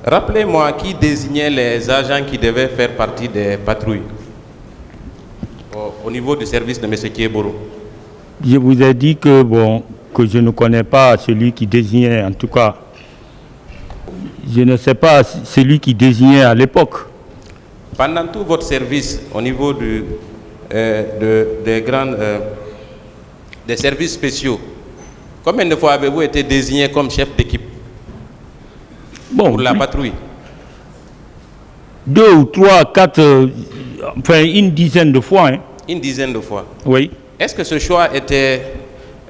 Rappelez-moi qui désignait les agents qui devaient faire partie des patrouilles au niveau du service de M. Kieboro. Je vous ai dit que, que je ne connais pas celui qui désignait, en tout cas. Je ne sais pas celui qui désignait à l'époque. Pendant tout votre service au niveau des services spéciaux, combien de fois avez-vous été désigné comme chef d'équipe pour la patrouille? 2 ou 3, 4, enfin une dizaine de fois. Hein. Une dizaine de fois. Oui. Est-ce que ce choix était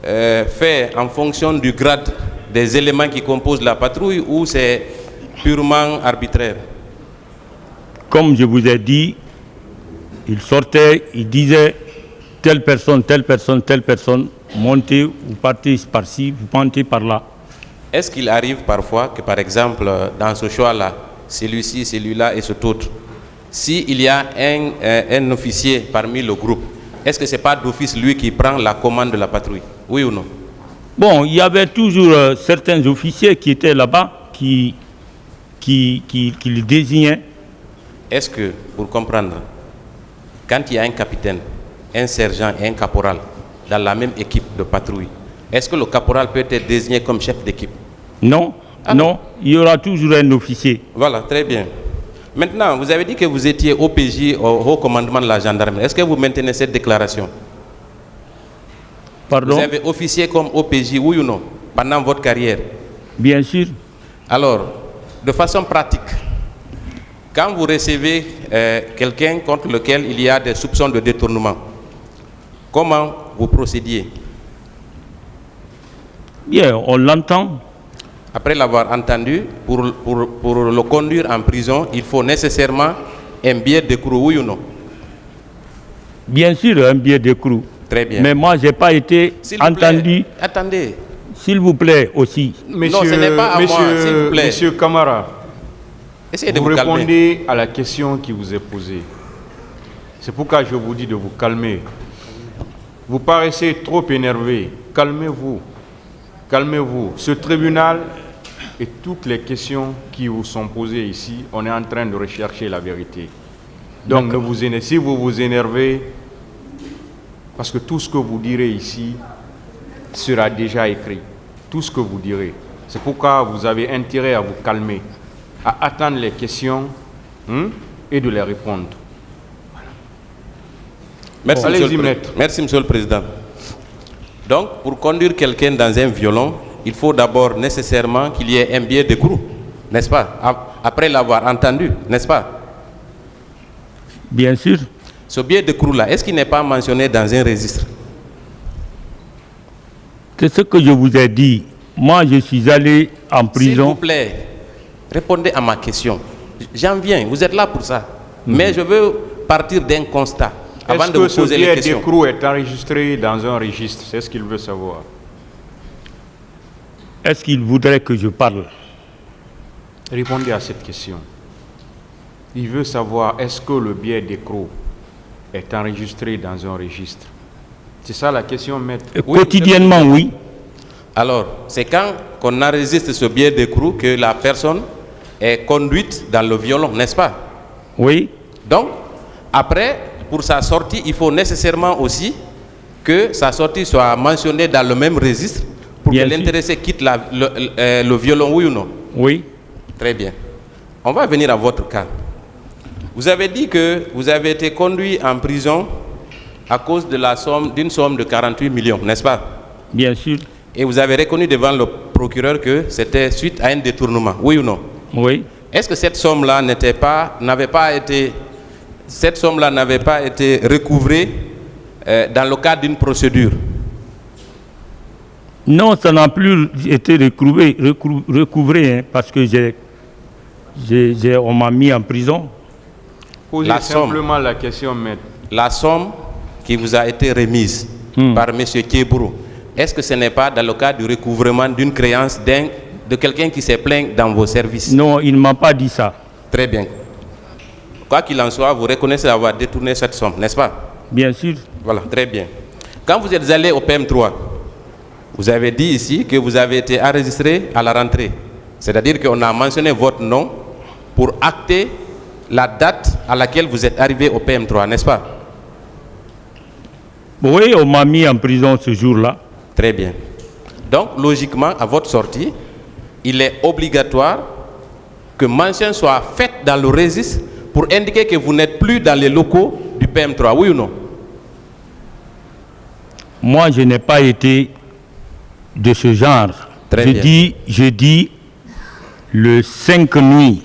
fait en fonction du grade des éléments qui composent la patrouille ou c'est purement arbitraire? Comme je vous ai dit, il sortait, il disait telle personne, montez ou partez par-ci, vous montez par-là. Est-ce qu'il arrive parfois que, par exemple, dans ce choix-là, celui-ci, celui-là et cet autre, s'il y a un officier parmi le groupe, est-ce que ce n'est pas d'office lui qui prend la commande de la patrouille? Oui ou non? Bon, il y avait toujours certains officiers qui étaient là-bas, qui le désignaient. Est-ce que, pour comprendre, quand il y a un capitaine, un sergent et un caporal dans la même équipe de patrouille, est-ce que le caporal peut être désigné comme chef d'équipe? Non, non, il y aura toujours un officier. Voilà, très bien. Maintenant, vous avez dit que vous étiez OPJ, au haut commandement de la gendarmerie. Est-ce que vous maintenez cette déclaration? Pardon? Vous avez officié comme OPJ, oui ou non, pendant votre carrière? Bien sûr. Alors, de façon pratique, quand vous recevez quelqu'un contre lequel il y a des soupçons de détournement, comment vous procédiez? Bien, on l'entend. Après l'avoir entendu, pour le conduire en prison, il faut nécessairement un billet d'écrou, oui ou non? Bien sûr, un billet d'écrou. Très bien. Mais moi, je n'ai pas été entendu. Attendez. S'il vous plaît aussi. Non, ce n'est pas à moi, s'il vous plaît. Monsieur Camara, vous répondez à la question qui vous est posée. C'est pourquoi je vous dis de vous calmer. Vous paraissez trop énervé. Calmez-vous. Calmez-vous. Ce tribunal et toutes les questions qui vous sont posées ici, on est en train de rechercher la vérité. Donc, ne vous énervez. Si vous vous énervez, parce que tout ce que vous direz ici sera déjà écrit. Tout ce que vous direz. C'est pourquoi vous avez intérêt à vous calmer, à attendre les questions et de les répondre. Merci, Allez-y, Merci, Monsieur le Président. Donc, pour conduire quelqu'un dans un violon, il faut d'abord nécessairement qu'il y ait un billet d'écrou, n'est-ce pas? Après l'avoir entendu, n'est-ce pas? Bien sûr. Ce billet d'écrou-là, est-ce qu'il n'est pas mentionné dans un registre? C'est ce que je vous ai dit. Moi, je suis allé en prison. S'il vous plaît, répondez à ma question. J'en viens, vous êtes là pour ça. Mais je veux partir d'un constat avant de vous poser les questions. Est-ce que ce billet d'écrou est enregistré dans un registre? C'est ce qu'il veut savoir. Est-ce qu'il voudrait que je parle? Répondez à cette question. Il veut savoir, est-ce que le billet d'écrou est enregistré dans un registre? C'est ça la question, maître. Oui, quotidiennement, oui. Alors, c'est quand on enregistre ce billet d'écrou que la personne est conduite dans le violon, n'est-ce pas? Oui. Donc, après, pour sa sortie, il faut nécessairement aussi que sa sortie soit mentionnée dans le même registre pour que l'intéressé quitte le violon, oui ou non? Oui. Très bien. On va venir à votre cas. Vous avez dit que vous avez été conduit en prison à cause de d'une somme de 48 millions, n'est-ce pas? Bien sûr. Et vous avez reconnu devant le procureur que c'était suite à un détournement, oui ou non? Oui. Est-ce que cette somme-là n'avait pas été recouvrée dans le cadre d'une procédure? Non, ça n'a plus été recouvré, hein, parce que on m'a mis en prison. Posez simplement la question, maître. La somme qui vous a été remise par M. Kieboro, est-ce que ce n'est pas dans le cadre du recouvrement d'une créance de quelqu'un qui s'est plaint dans vos services? Non, il ne m'a pas dit ça. Très bien. Quoi qu'il en soit, vous reconnaissez avoir détourné cette somme, n'est-ce pas? Bien sûr. Voilà, très bien. Quand vous êtes allé au PM3, vous avez dit ici que vous avez été enregistré à la rentrée. C'est-à-dire qu'on a mentionné votre nom pour acter la date à laquelle vous êtes arrivé au PM3, n'est-ce pas? Oui, on m'a mis en prison ce jour-là. Très bien. Donc, logiquement, à votre sortie, il est obligatoire que mention soit faite dans le registre pour indiquer que vous n'êtes plus dans les locaux du PM3, oui ou non? Moi, je n'ai pas été de ce genre. Très bien. Je dis le 5 nuit,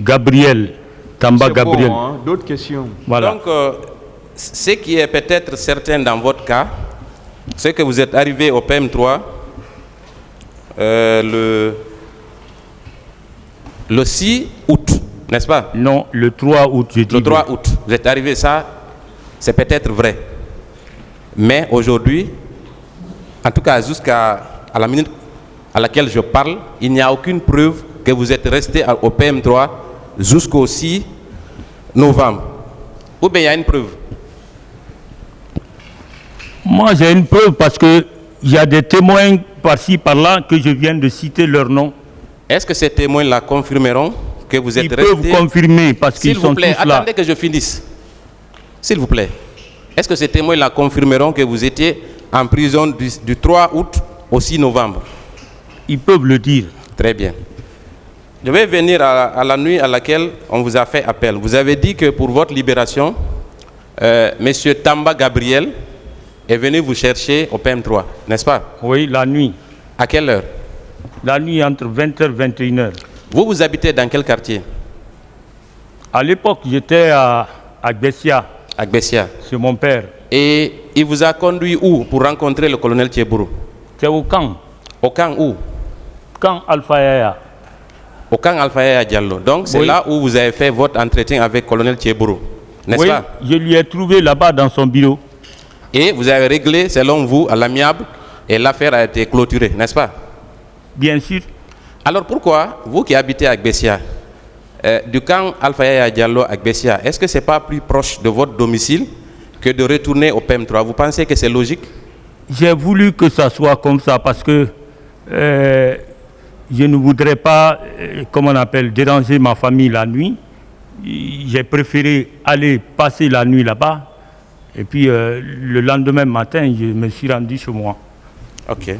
Gabriel, Tamba C'est Gabriel. bon, hein? D'autres questions? Voilà. Donc, ce qui est peut-être certain dans votre cas, c'est que vous êtes arrivé au PM3 le 6 août, n'est-ce pas? Non, le 3 août, je dis. Le 3 août. Vous êtes arrivé, ça, c'est peut-être vrai. Mais aujourd'hui, en tout cas jusqu'à la minute à laquelle je parle, il n'y a aucune preuve que vous êtes resté au PM3 jusqu'au 6 novembre. Ou bien il y a une preuve? Moi, j'ai une preuve parce qu'il y a des témoins par-ci, par-là que je viens de citer leur nom. Est-ce que ces témoins-là confirmeront que vous êtes Ils resté? peuvent confirmer parce qu'ils S'il vous sont plaît, tous là. attendez que je finisse. S'il vous plaît. Est-ce que ces témoins-là confirmeront que vous étiez en prison du 3 août au 6 novembre? Ils peuvent le dire. Très bien. Je vais venir à la nuit à laquelle on vous a fait appel. Vous avez dit que pour votre libération, M. Tamba Gabriel est venu vous chercher au PM3, n'est-ce pas? Oui, la nuit. À quelle heure? La nuit entre 20h et 21h. Vous habitez dans quel quartier? À l'époque, j'étais à Gbessia, À Gbessia. chez mon père. Et il vous a conduit où pour rencontrer le colonel Tchebourou? C'est au camp. Au camp où? Camp Alpha Yaya. Au camp Alpha Yaya Diallo. Donc c'est Oui. là où vous avez fait votre entretien avec le colonel Tchebourou, n'est-ce Oui, pas? je lui ai trouvé là-bas dans son bureau. Et vous avez réglé, selon vous, à l'amiable, et l'affaire a été clôturée, n'est-ce pas? Bien sûr. Alors pourquoi, vous qui habitez à Gbessia, du camp Alpha Yaya Diallo à Gbessia, est-ce que ce n'est pas plus proche de votre domicile que de retourner au PM3? Vous pensez que c'est logique? J'ai voulu que ça soit comme ça parce que je ne voudrais pas, comment on appelle, déranger ma famille la nuit. J'ai préféré aller passer la nuit là-bas. Et puis le lendemain matin, je me suis rendu chez moi. Ok.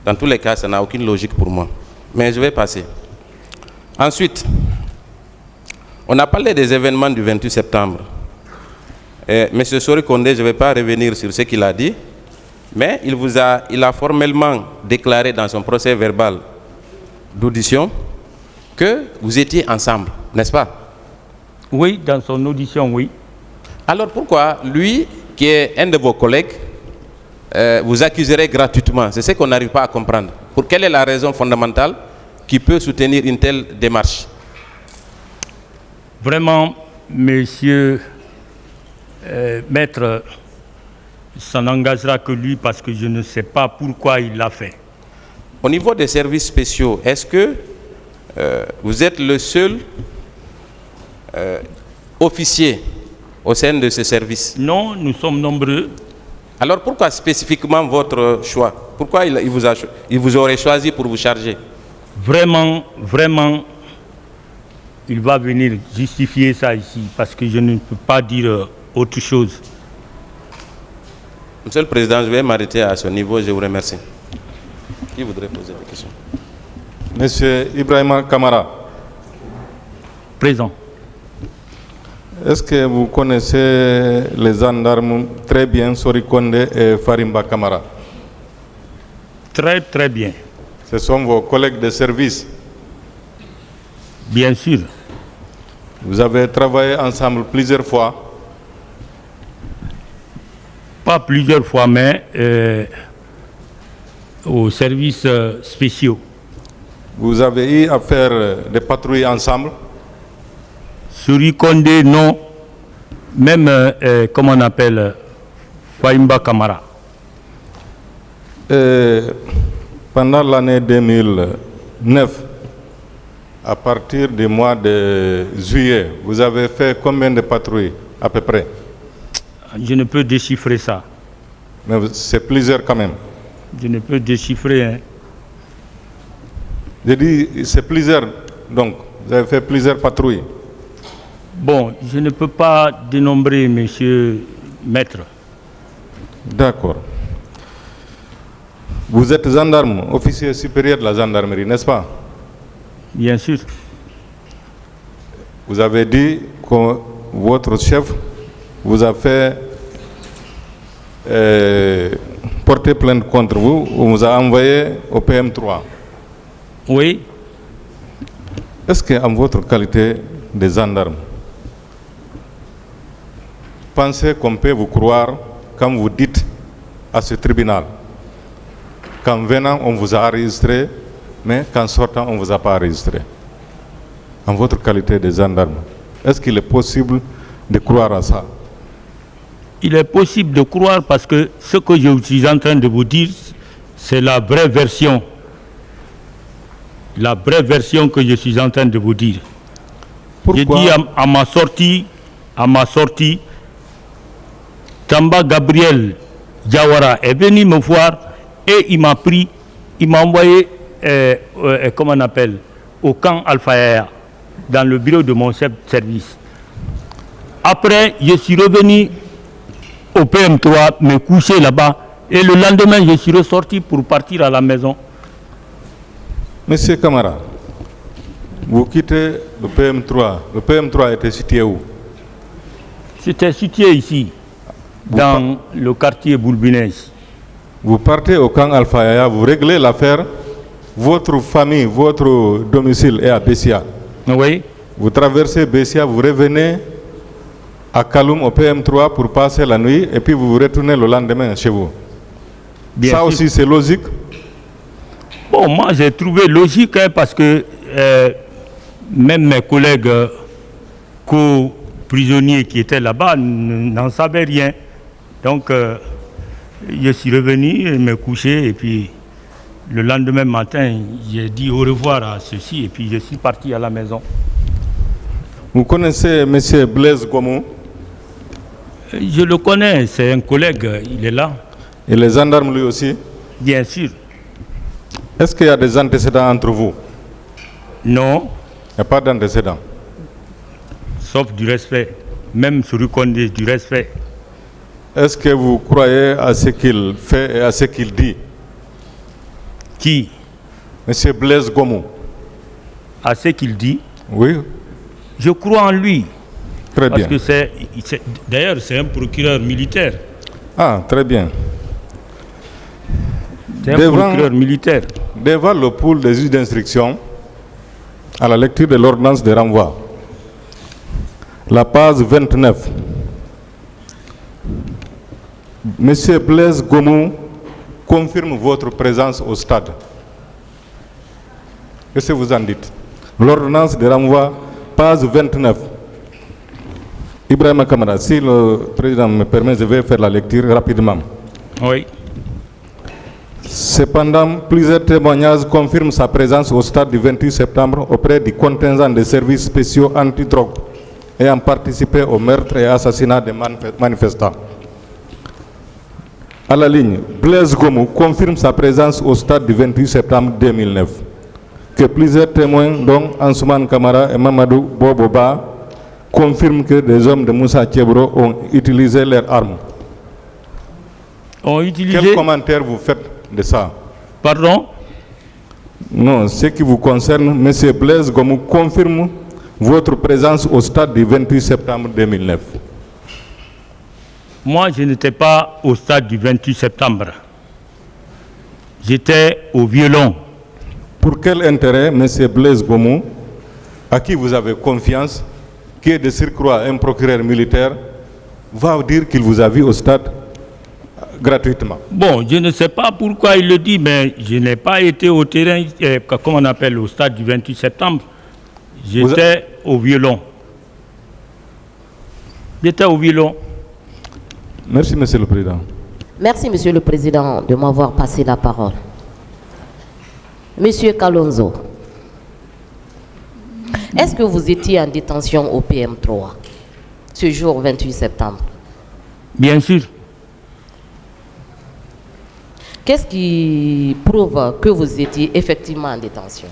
Dans tous les cas, ça n'a aucune logique pour moi. Mais je vais passer. Ensuite, on a parlé des événements du 28 septembre. Monsieur Sori Kondé, je ne vais pas revenir sur ce qu'il a dit, mais il a formellement déclaré dans son procès verbal d'audition que vous étiez ensemble, n'est-ce pas? Oui, dans son audition, oui. Alors pourquoi lui, qui est un de vos collègues, vous accuserait gratuitement? C'est ce qu'on n'arrive pas à comprendre. Quelle est la raison fondamentale qui peut soutenir une telle démarche? Vraiment, monsieur maître, ça n'engagera que lui parce que je ne sais pas pourquoi il l'a fait. Au niveau des services spéciaux, est-ce que vous êtes le seul officier au sein de ce service? Non, nous sommes nombreux. Alors pourquoi spécifiquement votre choix? Pourquoi il vous aurait choisi pour vous charger? Vraiment, il va venir justifier ça ici parce que je ne peux pas dire autre chose. Monsieur le Président, je vais m'arrêter à ce niveau. Je vous remercie. Qui voudrait poser des questions? Monsieur Ibrahima Kamara, Présent. est-ce que vous connaissez les gendarmes très bien, Sori Kondé et Farimba Kamara? Très bien. Ce sont vos collègues de service. Bien sûr. Vous avez travaillé ensemble plusieurs fois. Pas plusieurs fois, mais aux services spéciaux. Vous avez eu à faire des patrouilles ensemble. Suri Kondé, non. Même, comment on appelle, Faimba Kamara. Pendant l'année 2009, à partir du mois de juillet, vous avez fait combien de patrouilles à peu près? Je ne peux déchiffrer ça. Mais c'est plusieurs quand même. Je ne peux déchiffrer. Hein. Je dis, c'est plusieurs Donc, vous avez fait plusieurs patrouilles. Bon, je ne peux pas dénombrer, monsieur Maître. D'accord. Vous êtes gendarme, officier supérieur de la gendarmerie, n'est-ce pas? Bien sûr. Vous avez dit que votre chef vous a fait porter plainte contre vous, on vous a envoyé au PM3. Oui. Est-ce qu'en votre qualité de gendarme, pensez qu'on peut vous croire quand vous dites à ce tribunal qu'en venant on vous a enregistré, mais qu'en sortant on ne vous a pas enregistré? En votre qualité de gendarme, est-ce qu'il est possible de croire à ça? Il est possible de croire parce que ce que je suis en train de vous dire, c'est la vraie version. La vraie version que je suis en train de vous dire. J'ai dit à ma sortie, Tamba Gabriel Diawara est venu me voir et il m'a pris, il m'a envoyé, comment on appelle, au camp Alpha Yaya, dans le bureau de mon chef de service. Après, je suis revenu au PM3, me coucher là-bas, et le lendemain, je suis ressorti pour partir à la maison. Monsieur Camara, vous quittez le PM3. Le PM3 était situé où? C'était situé ici, dans le quartier Boulbinès. Vous partez au camp Alpha Yaya, vous réglez l'affaire, votre famille, votre domicile est à Bessia. Oui. Vous traversez Bessia, vous revenez à Kaloum au PM3 pour passer la nuit et puis vous vous retournez le lendemain chez vous. Bien ça sûr. aussi c'est logique? Bon, moi j'ai trouvé logique parce que même mes collègues co-prisonniers qui étaient là-bas n'en savaient rien. Donc je suis revenu et me coucher et puis le lendemain matin j'ai dit au revoir à ceux-ci et puis je suis parti à la maison. Vous connaissez M. Blaise Gomou? Je le connais, c'est un collègue, il est là. Et les gendarmes lui aussi? Bien sûr. Est-ce qu'il y a des antécédents entre vous? Non. Il n'y a pas d'antécédents? Sauf du respect. Même sur Rukonde, du respect. Est-ce que vous croyez à ce qu'il fait et à ce qu'il dit? Qui? M. Blaise Gomou. À ce qu'il dit? Oui. Je crois en lui. Très bien. Parce que d'ailleurs, c'est un procureur militaire. Ah, très bien. C'est un procureur militaire. Devant le pool des juges d'instruction, à la lecture de l'ordonnance de renvoi, la page 29, M. Blaise Gomou confirme votre présence au stade. Qu'est-ce que vous en dites? L'ordonnance de renvoi, page 29. Ibrahima Kamara, si le président me permet, je vais faire la lecture rapidement. Oui. Cependant, plusieurs témoignages confirment sa présence au stade du 28 septembre auprès du contingent des services spéciaux anti-drogue ayant participé au meurtre et assassinat des manifestants. À la ligne, Blaise Gomou confirme sa présence au stade du 28 septembre 2009. Que plusieurs témoins, dont Ansouman Kamara et Mamadou Boboba, confirment que des hommes de Moussa Thiebro ont utilisé leurs armes. Ont utilisé... Quel commentaire vous faites de ça? Pardon? Non, ce qui vous concerne, M. Blaise Gomou confirme votre présence au stade du 28 septembre 2009. Moi, je n'étais pas au stade du 28 septembre. J'étais au violon. Pour quel intérêt, M. Blaise Gomou, à qui vous avez confiance, qui est de surcroît un procureur militaire, va vous dire qu'il vous a vu au stade gratuitement? Bon, je ne sais pas pourquoi il le dit, mais je n'ai pas été au terrain, comment on appelle, au stade du 28 septembre. J'étais au violon. J'étais au violon. Merci, Monsieur le Président. Merci, Monsieur le Président, de m'avoir passé la parole. Monsieur Kalonzo, est-ce que vous étiez en détention au PM3 ce jour 28 septembre? Bien sûr. Qu'est-ce qui prouve que vous étiez effectivement en détention?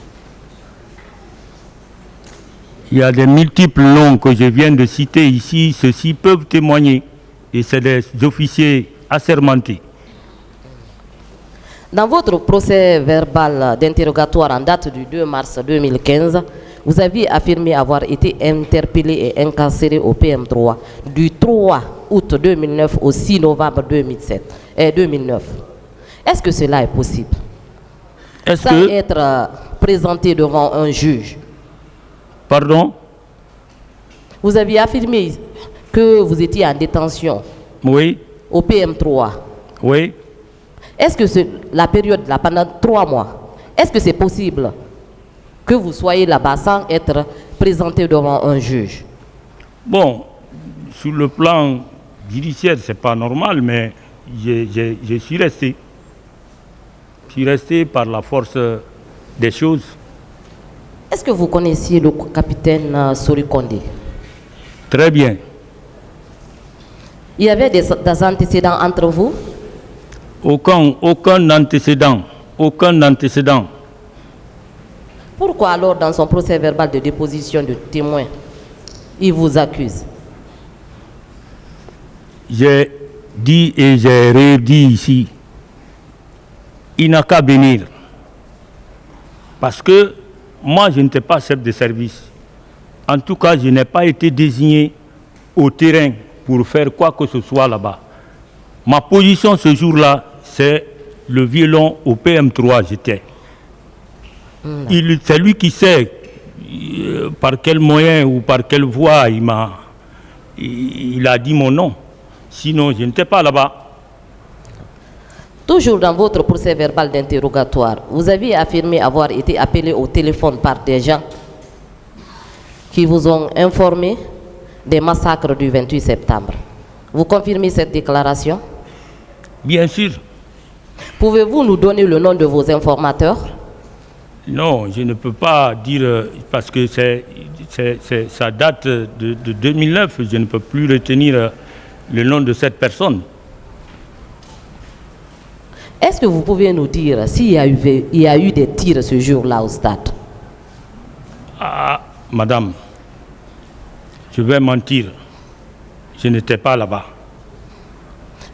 Il y a des multiples noms que je viens de citer ici. Ceux-ci peuvent témoigner. Et c'est des officiers assermentés. Dans votre procès verbal d'interrogatoire en date du 2 mars 2015, vous avez affirmé avoir été interpellé et incarcéré au PM3 du 3 août 2009 au 6 novembre 2009. Est-ce que cela est possible? Sans être présenté devant un juge. Pardon? Vous avez affirmé que vous étiez en détention. Oui. Au PM3. Oui. Est-ce que la période, là, pendant 3 mois, est-ce que c'est possible que vous soyez là-bas sans être présenté devant un juge? Bon, sur le plan judiciaire, c'est pas normal, mais je suis resté. Je suis resté par la force des choses. Est-ce que vous connaissiez le capitaine Sori Kondé? Très bien. Il y avait des antécédents entre vous? Aucun antécédent. Aucun antécédent. Pourquoi alors dans son procès verbal de déposition de témoin, il vous accuse? J'ai dit et j'ai redit ici, il n'a qu'à venir. Parce que moi, je n'étais pas chef de service. En tout cas, je n'ai pas été désigné au terrain pour faire quoi que ce soit là-bas. Ma position ce jour-là, c'est le violon au PM3, j'étais. C'est lui qui sait par quel moyen ou par quelle voie il a dit mon nom. Sinon, je n'étais pas là-bas. Toujours dans votre procès verbal d'interrogatoire, vous avez affirmé avoir été appelé au téléphone par des gens qui vous ont informé des massacres du 28 septembre. Vous confirmez cette déclaration? Bien sûr. Pouvez-vous nous donner le nom de vos informateurs? Non, je ne peux pas dire, parce que ça date de 2009, je ne peux plus retenir le nom de cette personne. Est-ce que vous pouvez nous dire s'il y a eu des tirs ce jour-là au stade? Ah, madame, je vais mentir. Je n'étais pas là-bas.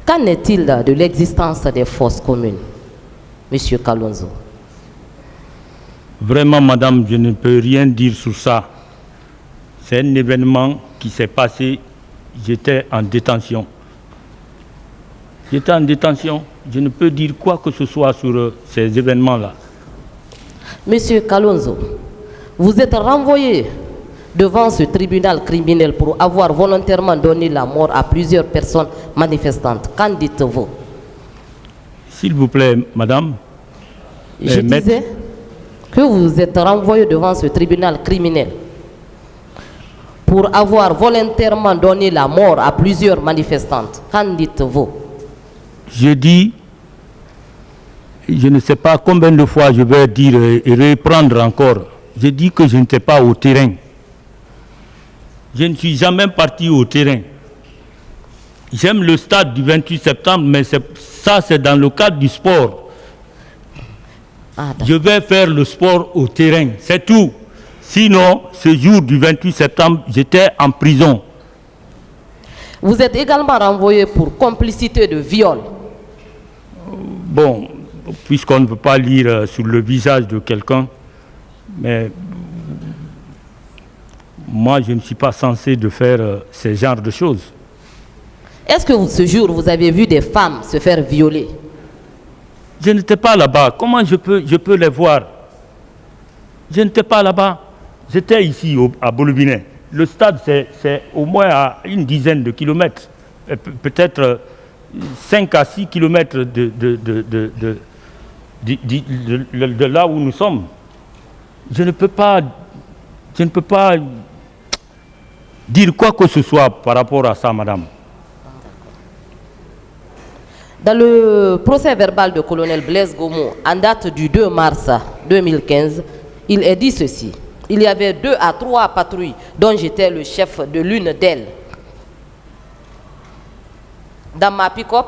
Qu'en est-il de l'existence des fosses communes, Monsieur Kalonzo? Vraiment, madame, je ne peux rien dire sur ça. C'est un événement qui s'est passé. J'étais en détention. J'étais en détention. Je ne peux dire quoi que ce soit sur ces événements-là. Monsieur Kalonzo, vous êtes renvoyé devant ce tribunal criminel pour avoir volontairement donné la mort à plusieurs personnes manifestantes. Qu'en dites-vous? S'il vous plaît, madame. Je disais que vous êtes renvoyé devant ce tribunal criminel pour avoir volontairement donné la mort à plusieurs manifestantes. Qu'en dites-vous? Je dis, je ne sais pas combien de fois je vais dire et reprendre encore. Je dis que je n'étais pas au terrain. Je ne suis jamais parti au terrain. J'aime le stade du 28 septembre, mais ça c'est dans le cadre du sport. Je vais faire le sport au terrain, c'est tout. Sinon, ce jour du 28 septembre, j'étais en prison. Vous êtes également renvoyé pour complicité de viol. Bon, puisqu'on ne peut pas lire sur le visage de quelqu'un, mais moi, je ne suis pas censé de faire ce genre de choses. Est-ce que ce jour, vous avez vu des femmes se faire violer? Je n'étais pas là-bas. Comment je peux les voir? Je n'étais pas là-bas. J'étais ici, à Bolobinet. Le stade, c'est au moins à une dizaine de kilomètres. Peut-être 5 à 6 kilomètres de là où nous sommes. Je ne peux pas dire quoi que ce soit par rapport à ça, madame. Dans le procès verbal de colonel Blaise Gomo, en date du 2 mars 2015, il est dit ceci. Il y avait 2 à 3 patrouilles dont j'étais le chef de l'une d'elles. Dans ma pick-up,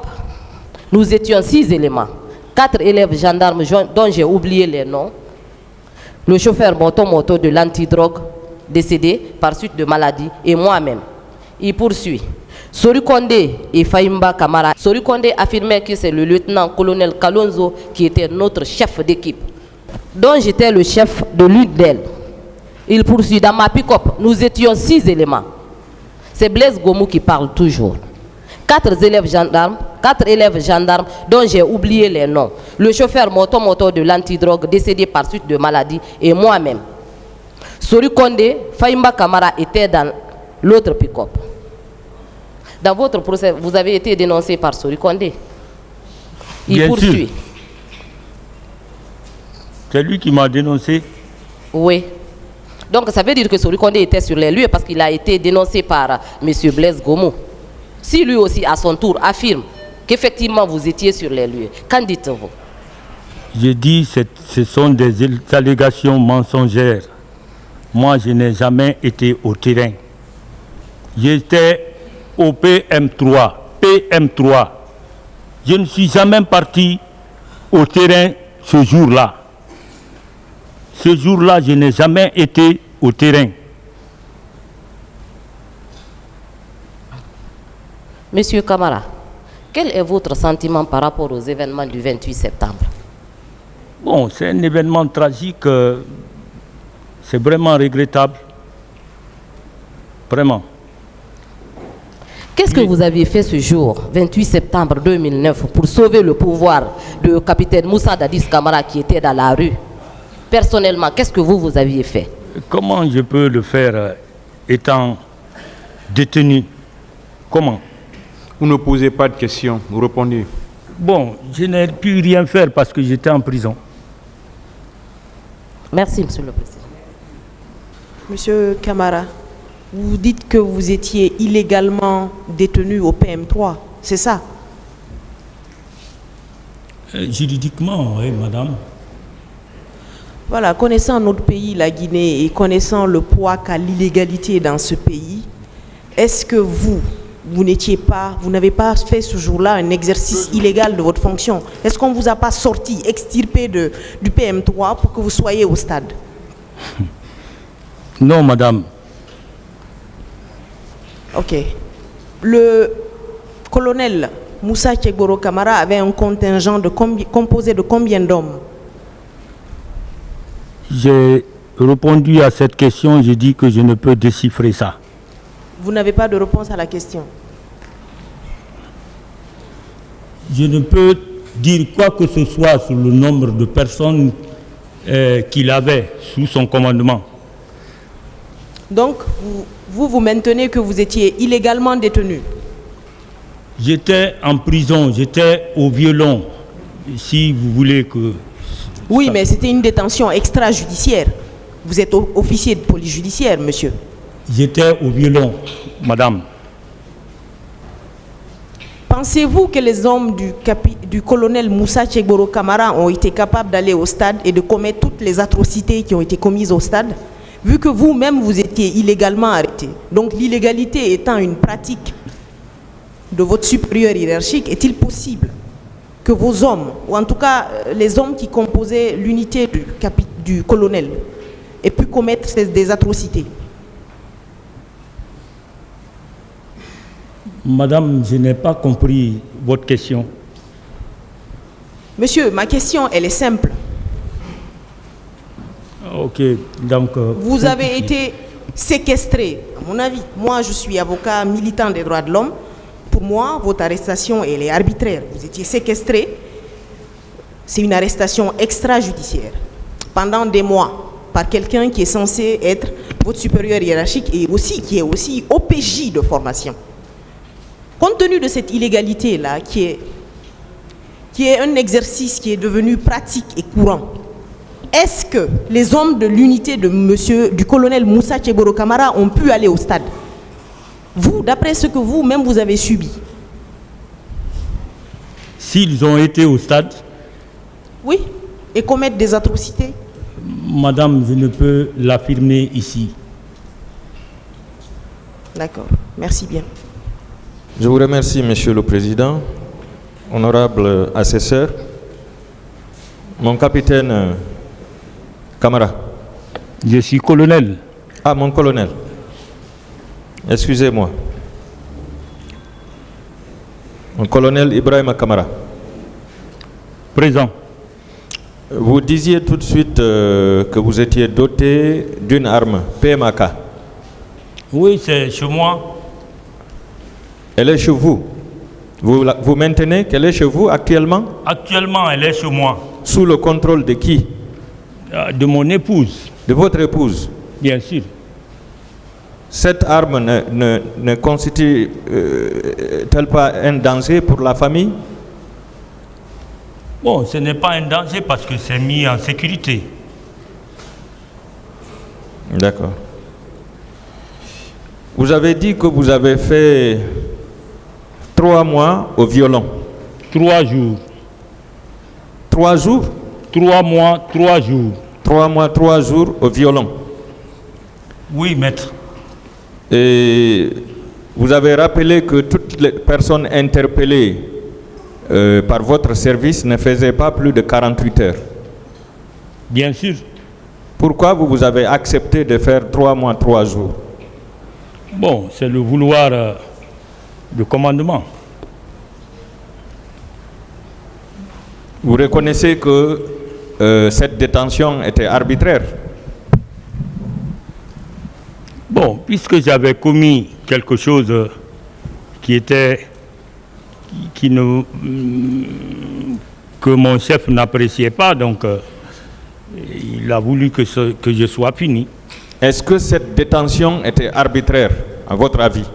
nous étions 6 éléments. 4 élèves gendarmes dont j'ai oublié les noms. Le chauffeur moto de l'antidrogue, décédé par suite de maladie, et moi-même. Il poursuit. Sori Kondé et Fahimba Kamara. Sori Kondé affirmait que c'est le lieutenant-colonel Kalonzo qui était notre chef d'équipe, dont j'étais le chef de l'une d'elles. Il poursuit. Dans ma pick-up, nous étions 6 éléments. C'est Blaise Gomou qui parle toujours. 4 élèves gendarmes dont j'ai oublié les noms. Le chauffeur moto de l'antidrogue décédé par suite de maladie et moi-même. Sori Kondé, Fahimba Kamara étaient dans l'autre pick-up. Dans votre procès, vous avez été dénoncé par Sori Kondé. Il Bien poursuit. sûr. C'est lui qui m'a dénoncé. Oui. Donc ça veut dire que Sori Kondé était sur les lieux parce qu'il a été dénoncé par M. Blaise Gomou. Si lui aussi, à son tour, affirme qu'effectivement vous étiez sur les lieux, qu'en dites-vous? J'ai dit que ce sont des allégations mensongères. Moi, je n'ai jamais été au terrain. J'étais au PM3. PM3. Je ne suis jamais parti au terrain ce jour-là. Ce jour-là, je n'ai jamais été au terrain. Monsieur Kamara, quel est votre sentiment par rapport aux événements du 28 septembre? Bon, c'est un événement tragique. C'est vraiment regrettable. Vraiment. Qu'est-ce que vous aviez fait ce jour, 28 septembre 2009, pour sauver le pouvoir de capitaine Moussa Dadis Kamara qui était dans la rue? Personnellement, qu'est-ce que vous aviez fait? Comment je peux le faire étant détenu? Comment? Vous ne posez pas de questions, vous répondez. Bon, je n'ai pu rien faire parce que j'étais en prison. Merci, Monsieur le Président. Monsieur Kamara, vous dites que vous étiez illégalement détenu au PM3, c'est ça? Juridiquement, oui, madame. Voilà, connaissant notre pays, la Guinée, et connaissant le poids qu'a l'illégalité dans ce pays, est-ce que vous n'avez pas fait ce jour-là un exercice illégal de votre fonction? Est-ce qu'on ne vous a pas sorti, extirpé du PM3 pour que vous soyez au stade? Non, madame. Ok. Le colonel Moussa Tchegboro Kamara avait un contingent composé de combien d'hommes? J'ai répondu à cette question, j'ai dit que je ne peux déchiffrer ça. Vous n'avez pas de réponse à la question? Je ne peux dire quoi que ce soit sur le nombre de personnes qu'il avait sous son commandement. Donc, vous maintenez que vous étiez illégalement détenu? J'étais en prison, j'étais au violon, si vous voulez que... Oui, mais c'était une détention extrajudiciaire. Vous êtes officier de police judiciaire, monsieur. J'étais au violon, madame. Pensez-vous que les hommes du colonel Moussa Tchegboro Kamara ont été capables d'aller au stade et de commettre toutes les atrocités qui ont été commises au stade, vu que vous-même vous étiez illégalement arrêté? Donc l'illégalité étant une pratique de votre supérieur hiérarchique, est-il possible que vos hommes, ou en tout cas les hommes qui composaient l'unité du colonel, aient pu commettre des atrocités? Madame, je n'ai pas compris votre question. Monsieur, ma question, elle est simple. Ok, donc... vous avez été séquestré, à mon avis. Moi, je suis avocat militant des droits de l'homme. Pour moi, votre arrestation, elle est arbitraire. Vous étiez séquestré. C'est une arrestation extrajudiciaire. Pendant des mois, par quelqu'un qui est censé être votre supérieur hiérarchique et aussi qui est aussi OPJ de formation. Compte tenu de cette illégalité-là, qui est un exercice qui est devenu pratique et courant, est-ce que les hommes de l'unité du colonel Moussa Tchegboro Kamara ont pu aller au stade? Vous, d'après ce que vous-même vous avez subi? S'ils ont été au stade? Oui, et commettre des atrocités? Madame, je ne peux l'affirmer ici. D'accord, merci bien. Je vous remercie, Monsieur le Président, honorable assesseur, mon capitaine Kamara. Je suis colonel. Ah, mon colonel. Excusez-moi. Mon colonel Ibrahim Kamara. Présent. Vous disiez tout de suite que vous étiez doté d'une arme, PMAK. Oui, c'est chez moi. Elle est chez vous. Vous maintenez qu'elle est chez vous actuellement? Actuellement, elle est chez moi. Sous le contrôle de qui? De mon épouse. De votre épouse? Bien sûr. Cette arme ne constitue-t-elle pas un danger pour la famille? Bon, ce n'est pas un danger parce que c'est mis en sécurité. D'accord. Vous avez dit que vous avez fait 3 mois au violon. 3 jours. 3 jours? 3 mois, 3 jours. 3 mois, 3 jours au violon. Oui, maître. Et vous avez rappelé que toutes les personnes interpellées par votre service ne faisaient pas plus de 48 heures. Bien sûr. Pourquoi vous avez accepté de faire 3 mois, 3 jours? Bon, c'est le vouloir du commandement. Vous reconnaissez que cette détention était arbitraire? Bon, puisque j'avais commis quelque chose que mon chef n'appréciait pas, donc il a voulu que je sois puni. Est-ce que cette détention était arbitraire, à votre avis?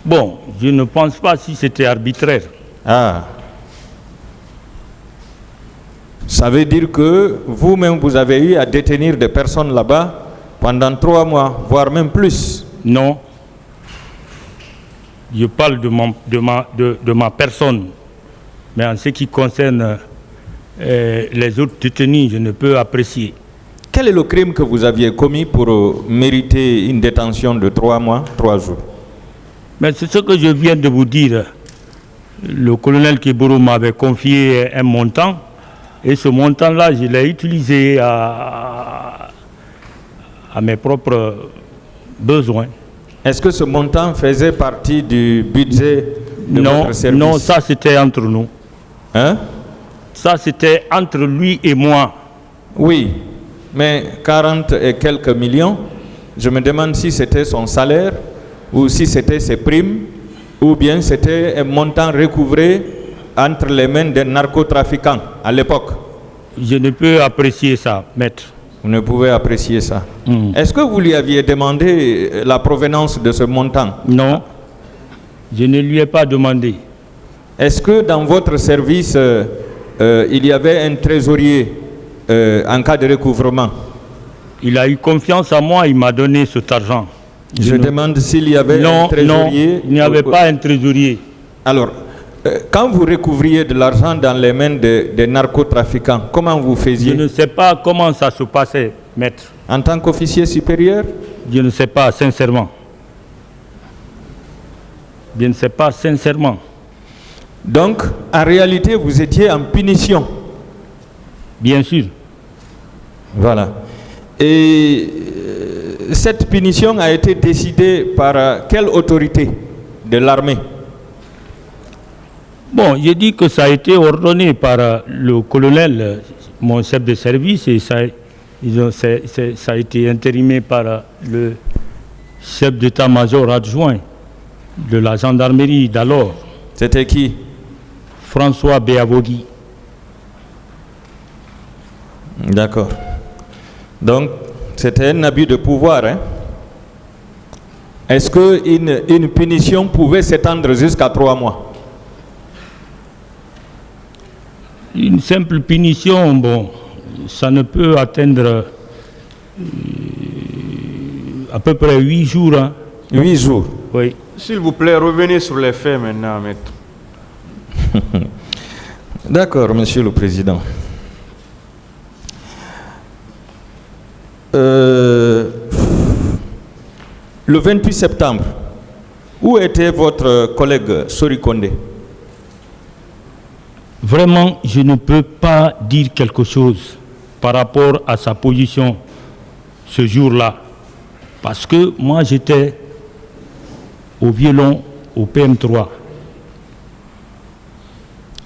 Bon, je ne pense pas si c'était arbitraire. Ah. Ça veut dire que vous-même, vous avez eu à détenir des personnes là-bas pendant 3 mois, voire même plus? Non. Je parle de ma personne. Mais en ce qui concerne les autres détenus, je ne peux apprécier. Quel est le crime que vous aviez commis pour mériter une détention de 3 mois, 3 jours? Mais c'est ce que je viens de vous dire. Le colonel Kiburu m'avait confié un montant, et ce montant-là, je l'ai utilisé à mes propres besoins. Est-ce que ce montant faisait partie du budget de votre service? Non, ça c'était entre nous. Hein? Ça c'était entre lui et moi. Oui, mais 40 et quelques millions, je me demande si c'était son salaire, ou si c'était ses primes, ou bien c'était un montant recouvré entre les mains des narcotrafiquants à l'époque. Je ne peux apprécier ça, maître. Vous ne pouvez apprécier ça. Est-ce que vous lui aviez demandé la provenance de ce montant? Non, je ne lui ai pas demandé. Est-ce que dans votre service, il y avait un trésorier en cas de recouvrement? Il a eu confiance en moi, il m'a donné cet argent. Je demande s'il y avait un trésorier. Non, il n'y avait pas un trésorier. Alors, quand vous recouvriez de l'argent dans les mains des narcotrafiquants, comment vous faisiez? Je ne sais pas comment ça se passait, maître. En tant qu'officier supérieur? Je ne sais pas, sincèrement. Je ne sais pas, sincèrement. Donc, en réalité, vous étiez en punition? Bien sûr. Voilà. Et cette punition a été décidée par quelle autorité de l'armée? Bon, j'ai dit que ça a été ordonné par le colonel, mon chef de service, et ça a été intérimé par le chef d'état-major adjoint de la gendarmerie d'alors. C'était qui? François Béavogui. D'accord. Donc, c'était un abus de pouvoir. Hein? Est-ce qu'une punition pouvait s'étendre jusqu'à 3 mois? Une simple punition, bon, ça ne peut atteindre à peu près 8 jours. Hein. 8 jours? Oui. S'il vous plaît, revenez sur les faits maintenant, maître. D'accord, Monsieur le Président. Le 28 septembre, où était votre collègue Sori Kondé? Vraiment, je ne peux pas dire quelque chose par rapport à sa position ce jour-là. Parce que moi, j'étais au violon au PM3.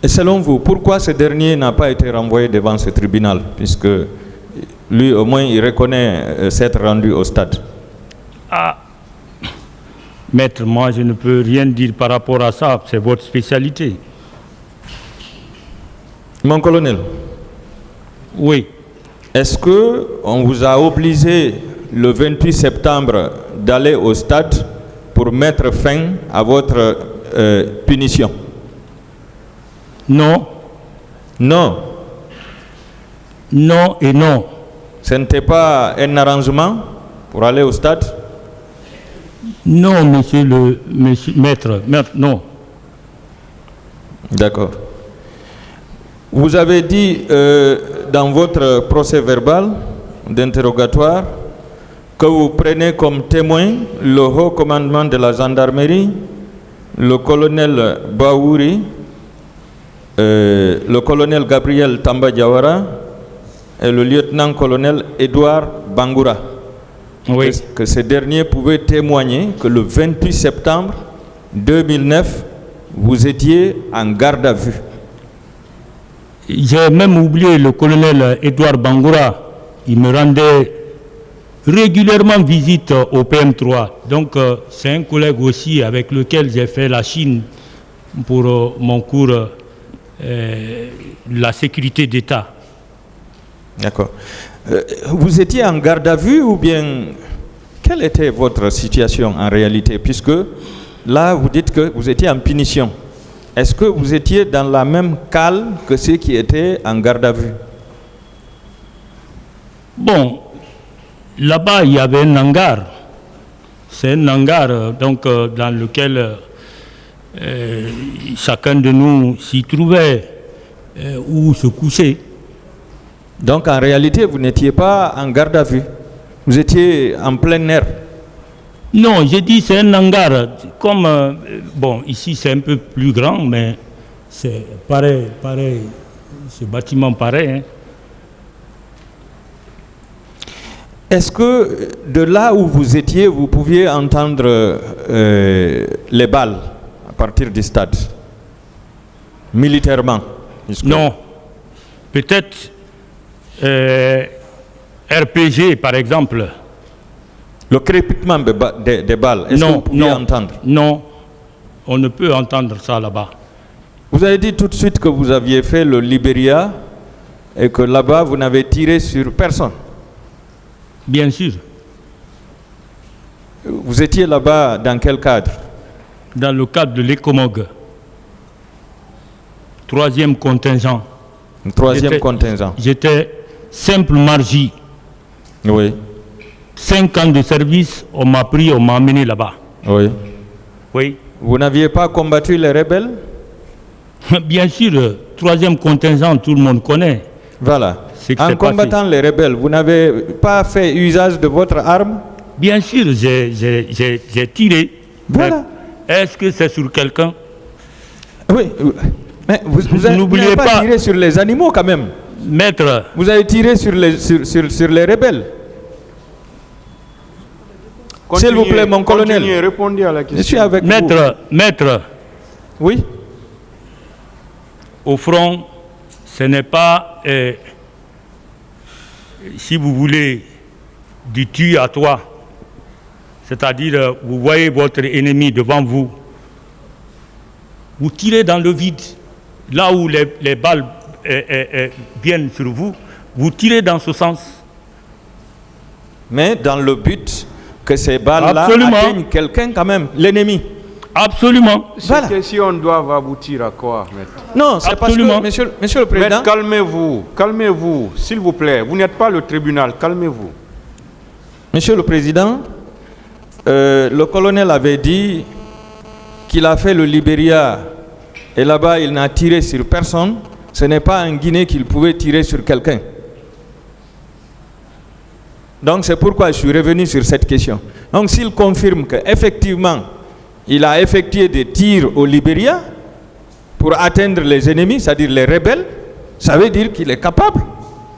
Et selon vous, pourquoi ce dernier n'a pas été renvoyé devant ce tribunal, puisque lui, au moins, il reconnaît s'être rendu au stade? Ah, maître, moi, je ne peux rien dire par rapport à ça. C'est votre spécialité. Mon colonel. Oui. Est-ce qu'on vous a obligé le 28 septembre d'aller au stade pour mettre fin à votre punition? Non. Non. Non et non. Ce n'était pas un arrangement pour aller au stade? Non, monsieur maître, non. D'accord. Vous avez dit dans votre procès verbal d'interrogatoire que vous prenez comme témoin le haut commandement de la gendarmerie, le colonel Baouri, le colonel Gabriel Tamba Diawara et le lieutenant-colonel Edouard Bangoura. Oui. Que ces derniers pouvaient témoigner que le 28 septembre 2009, vous étiez en garde à vue. J'ai même oublié le colonel Edouard Bangoura. Il me rendait régulièrement visite au PM3. Donc, c'est un collègue aussi avec lequel j'ai fait la Chine pour mon cours la sécurité d'État. D'accord. Vous étiez en garde à vue ou bien quelle était votre situation en réalité? Puisque là, vous dites que vous étiez en punition. Est-ce que vous étiez dans la même cale que ceux qui étaient en garde à vue? Bon, là-bas, il y avait un hangar. C'est un hangar donc, dans lequel chacun de nous s'y trouvait ou se couchait. Donc en réalité, vous n'étiez pas en garde à vue. Vous étiez en plein air. Non, j'ai dit c'est un hangar. Comme, bon, ici c'est un peu plus grand, mais c'est pareil, ce bâtiment pareil. Hein. Est-ce que de là où vous étiez, vous pouviez entendre les balles à partir du stade, militairement? Non. Peut-être RPG, par exemple. Le crépitement des balles, est-ce que vous pouviez entendre? Non, on ne peut entendre ça là-bas. Vous avez dit tout de suite que vous aviez fait le Libéria et que là-bas, vous n'avez tiré sur personne. Bien sûr. Vous étiez là-bas dans quel cadre? Dans le cadre de l'ECOMOG. 3e contingent. 3e contingent. J'étais simple margie. Oui. 5 ans de service, on m'a pris, on m'a amené là-bas. Oui. Oui. Vous n'aviez pas combattu les rebelles? Bien sûr, 3e contingent, tout le monde connaît. Voilà. En combattant les rebelles, vous n'avez pas fait usage de votre arme? Bien sûr, j'ai tiré. Voilà. Est-ce que c'est sur quelqu'un? Oui. Mais vous n'avez pas tiré sur les animaux quand même. Maître. Vous avez tiré sur les rebelles. S'il vous plaît, mon colonel. Répondez à la question. Je suis avec vous. Maître. Oui. Au front, ce n'est pas, si vous voulez, du tu à toi. C'est-à-dire, vous voyez votre ennemi devant vous. Vous tirez dans le vide. Là où les balles viennent sur vous, vous tirez dans ce sens. Mais dans le but que ces balles-là atteignent quelqu'un quand même, l'ennemi. Absolument. Ces questions doivent aboutir à quoi, maître? Non, c'est parce que, monsieur le Président... Maître, calmez-vous, s'il vous plaît. Vous n'êtes pas le tribunal, calmez-vous. Monsieur le Président, le colonel avait dit qu'il a fait le Libéria et là-bas il n'a tiré sur personne. Ce n'est pas en Guinée qu'il pouvait tirer sur quelqu'un. Donc c'est pourquoi je suis revenu sur cette question. Donc s'il confirme qu'effectivement il a effectué des tirs au Libéria pour atteindre les ennemis, c'est-à-dire les rebelles, ça veut dire qu'il est capable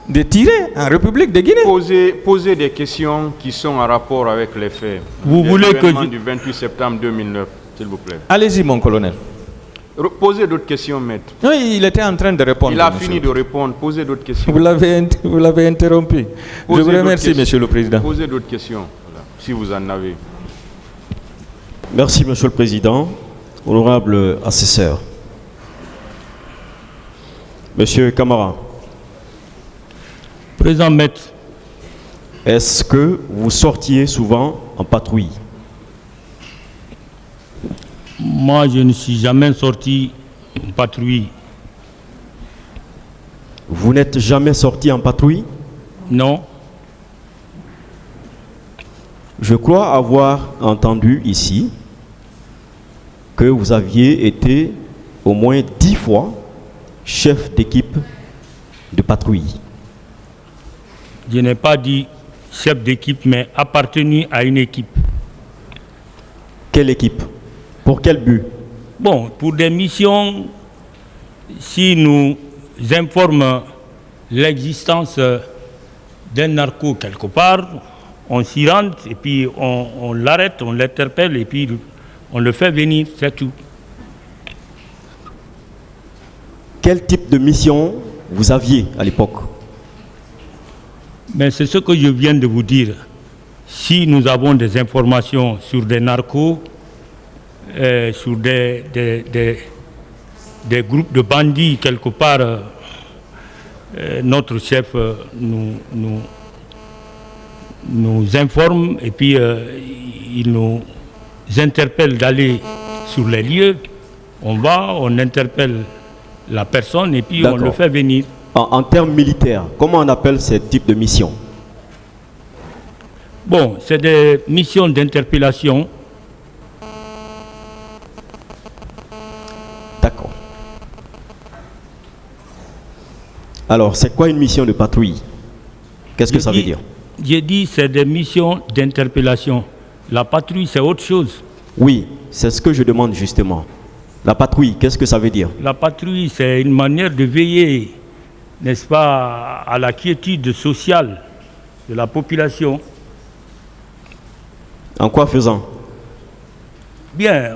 de tirer en République de Guinée. Posez des questions qui sont en rapport avec les faits. Vous voulez que l'événement du 28 septembre 2009, s'il vous plaît. Allez-y, mon colonel. Posez d'autres questions, maître. Oui, il était en train de répondre. Il a monsieur. fini de répondre. Posez d'autres questions. Vous l'avez interrompu. Je vous remercie, monsieur le président. Posez d'autres questions, voilà, si vous en avez. Merci, monsieur le président. Honorable assesseur. Monsieur Camara, Président Maître, est-ce que vous sortiez souvent en patrouille? moi je ne suis jamais sorti en patrouille. Vous n'êtes jamais sorti en patrouille? Non. Je crois avoir entendu ici que vous aviez été au moins 10 fois chef d'équipe de patrouille. Je n'ai pas dit chef d'équipe, mais appartenu à une équipe. Quelle équipe? Pour quel but? Bon, pour des missions, si nous informe l'existence d'un narco quelque part, on s'y rend et puis on l'arrête, on l'interpelle et puis on le fait venir, c'est tout. Quel type de mission vous aviez à l'époque? Mais c'est ce que je viens de vous dire. Si nous avons des informations sur des narcos, sur des groupes de bandits quelque part, notre chef nous informe et puis il nous interpelle d'aller sur les lieux. On va, on interpelle la personne et puis on le fait venir. En termes militaires, comment on appelle ce type de mission? Bon, c'est des missions d'interpellation. D'accord. Alors, c'est quoi une mission de patrouille? Qu'est-ce que ça veut dire? J'ai dit c'est des missions d'interpellation. La patrouille, c'est autre chose. Oui, c'est ce que je demande justement. La patrouille, qu'est-ce que ça veut dire? La patrouille, c'est une manière de veiller, n'est-ce pas, à la quiétude sociale de la population. En quoi faisant? Bien,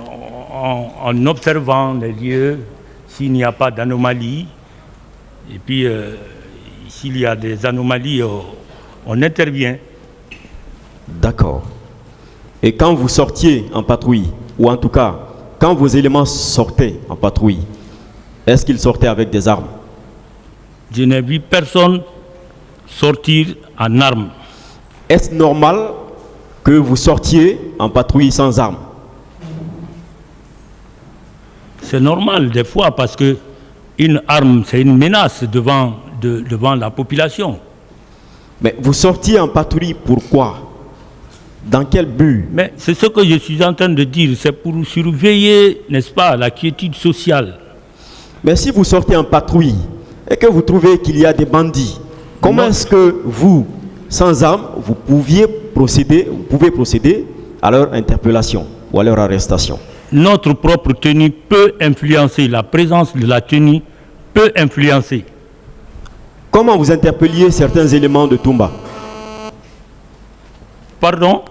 en observant les lieux, s'il n'y a pas d'anomalie, et puis s'il y a des anomalies, on intervient. D'accord. Et quand vous sortiez en patrouille, ou en tout cas, quand vos éléments sortaient en patrouille, est-ce qu'ils sortaient avec des armes? Je n'ai vu personne sortir en armes. Est-ce normal que vous sortiez en patrouille sans armes? C'est normal des fois parce que une arme, c'est une menace devant la population. Mais vous sortiez en patrouille pourquoi? Dans quel but? Mais c'est ce que je suis en train de dire, c'est pour surveiller, n'est-ce pas, la quiétude sociale. Mais si vous sortez en patrouille et que vous trouvez qu'il y a des bandits, comment est-ce que vous, sans armes, vous pouvez procéder à leur interpellation ou à leur arrestation? Notre propre tenue peut influencer, la présence de la tenue peut influencer. Comment vous interpelliez certains éléments de Toumba? Pardon?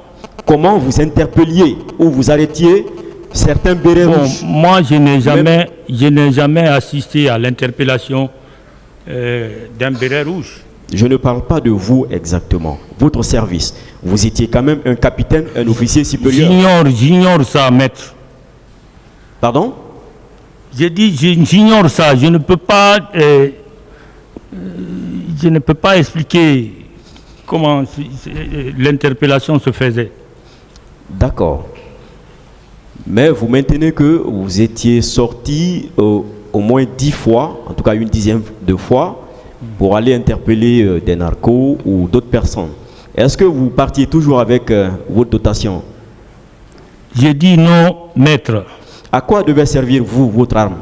Comment vous interpelliez ou vous arrêtiez certains bérets rouges? Moi, je n'ai jamais assisté à l'interpellation d'un béret rouge. Je ne parle pas de vous exactement. Votre service. Vous étiez quand même un capitaine, un officier supérieur. J'ignore ça, maître. Pardon? J'ai dit, j'ignore ça. Je ne peux pas expliquer comment l'interpellation se faisait. D'accord. Mais vous maintenez que vous étiez sorti au moins 10 fois, en tout cas une dizaine de fois, pour aller interpeller des narcos ou d'autres personnes. Est-ce que vous partiez toujours avec votre dotation? J'ai dit non, maître. À quoi devait servir votre arme?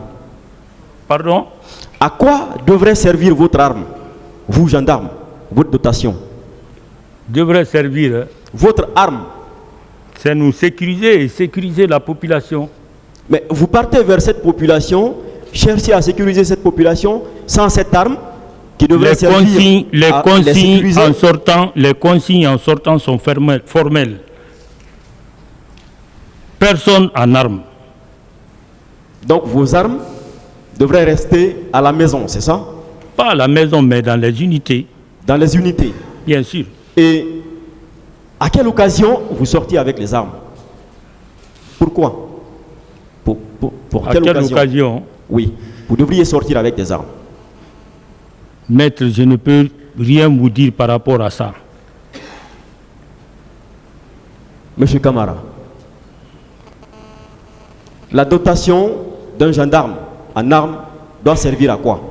Pardon? À quoi devrait servir votre arme, vous gendarme, votre dotation? Devrait servir. Votre arme? C'est nous sécuriser et sécuriser la population. Mais vous partez vers cette population, cherchez à sécuriser cette population sans cette arme? qui devrait servir à les sécuriser. Les consignes en sortant sont formelles. Personne en armes. Donc vos armes devraient rester à la maison, c'est ça? Pas à la maison, mais dans les unités. Dans les unités. Bien sûr. Et à quelle occasion vous sortiez avec les armes? Pourquoi? Pour à quelle occasion? Oui, vous devriez sortir avec des armes. Maître, je ne peux rien vous dire par rapport à ça. Monsieur Camara, la dotation d'un gendarme en armes doit servir à quoi?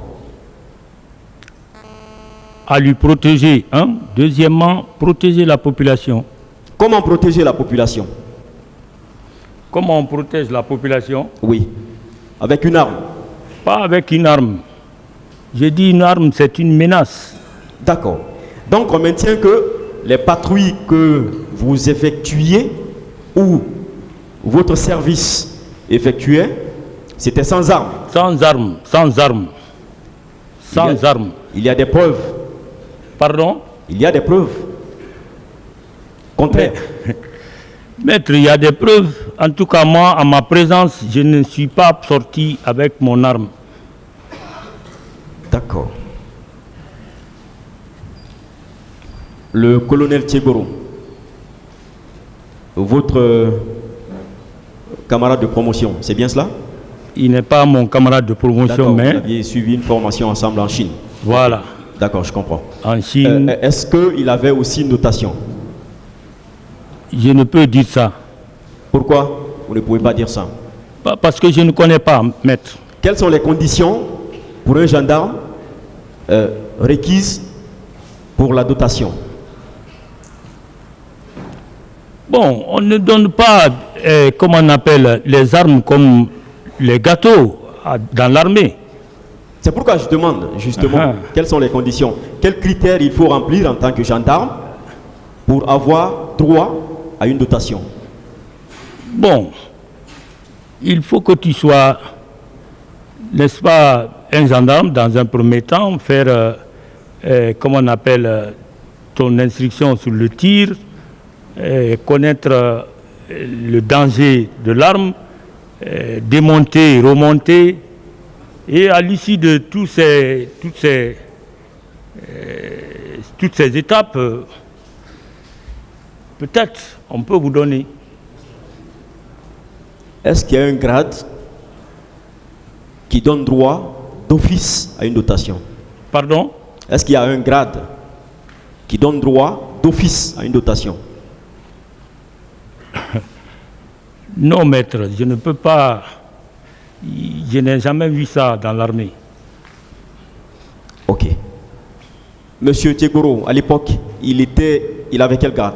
À lui protéger, hein? Deuxièmement, protéger la population. Comment protéger la population? Comment on protège la population? Oui, avec une arme. Pas avec une arme. J'ai dit une arme, c'est une menace. D'accord. Donc on maintient que les patrouilles que vous effectuiez ou votre service effectuait, c'était sans arme. Sans arme, sans arme. Sans arme. Il y a des preuves. Pardon? Il y a des preuves. Contraire. Maître, il y a des preuves. En tout cas, moi, à ma présence, je ne suis pas sorti avec mon arme. D'accord. Le colonel Tchegoro, votre camarade de promotion, c'est bien cela? Il n'est pas mon camarade de promotion, mais... Vous aviez suivi une formation ensemble en Chine. Voilà. D'accord, je comprends. En Chine... Est-ce qu'il avait aussi une notation? Je ne peux dire ça. Pourquoi vous ne pouvez pas dire ça? Parce que je ne connais pas, maître. Quelles sont les conditions pour un gendarme requises pour la dotation? Bon, on ne donne pas, comment on appelle, les armes comme les gâteaux dans l'armée. C'est pourquoi je demande justement quelles sont les conditions, quels critères il faut remplir en tant que gendarme pour avoir droit à une dotation. Bon, il faut que tu sois, n'est-ce pas, un gendarme dans un premier temps, faire, comment on appelle, ton instruction sur le tir, connaître le danger de l'arme, démonter, remonter, et à l'issue de toutes ces étapes, peut-être on peut vous donner. Est-ce qu'il y a un grade qui donne droit d'office à une dotation? Pardon? Est-ce qu'il y a un grade qui donne droit d'office à une dotation? Non, maître, je ne peux pas. Je n'ai jamais vu ça dans l'armée. Ok. Monsieur Tchegoro, à l'époque, il avait quel grade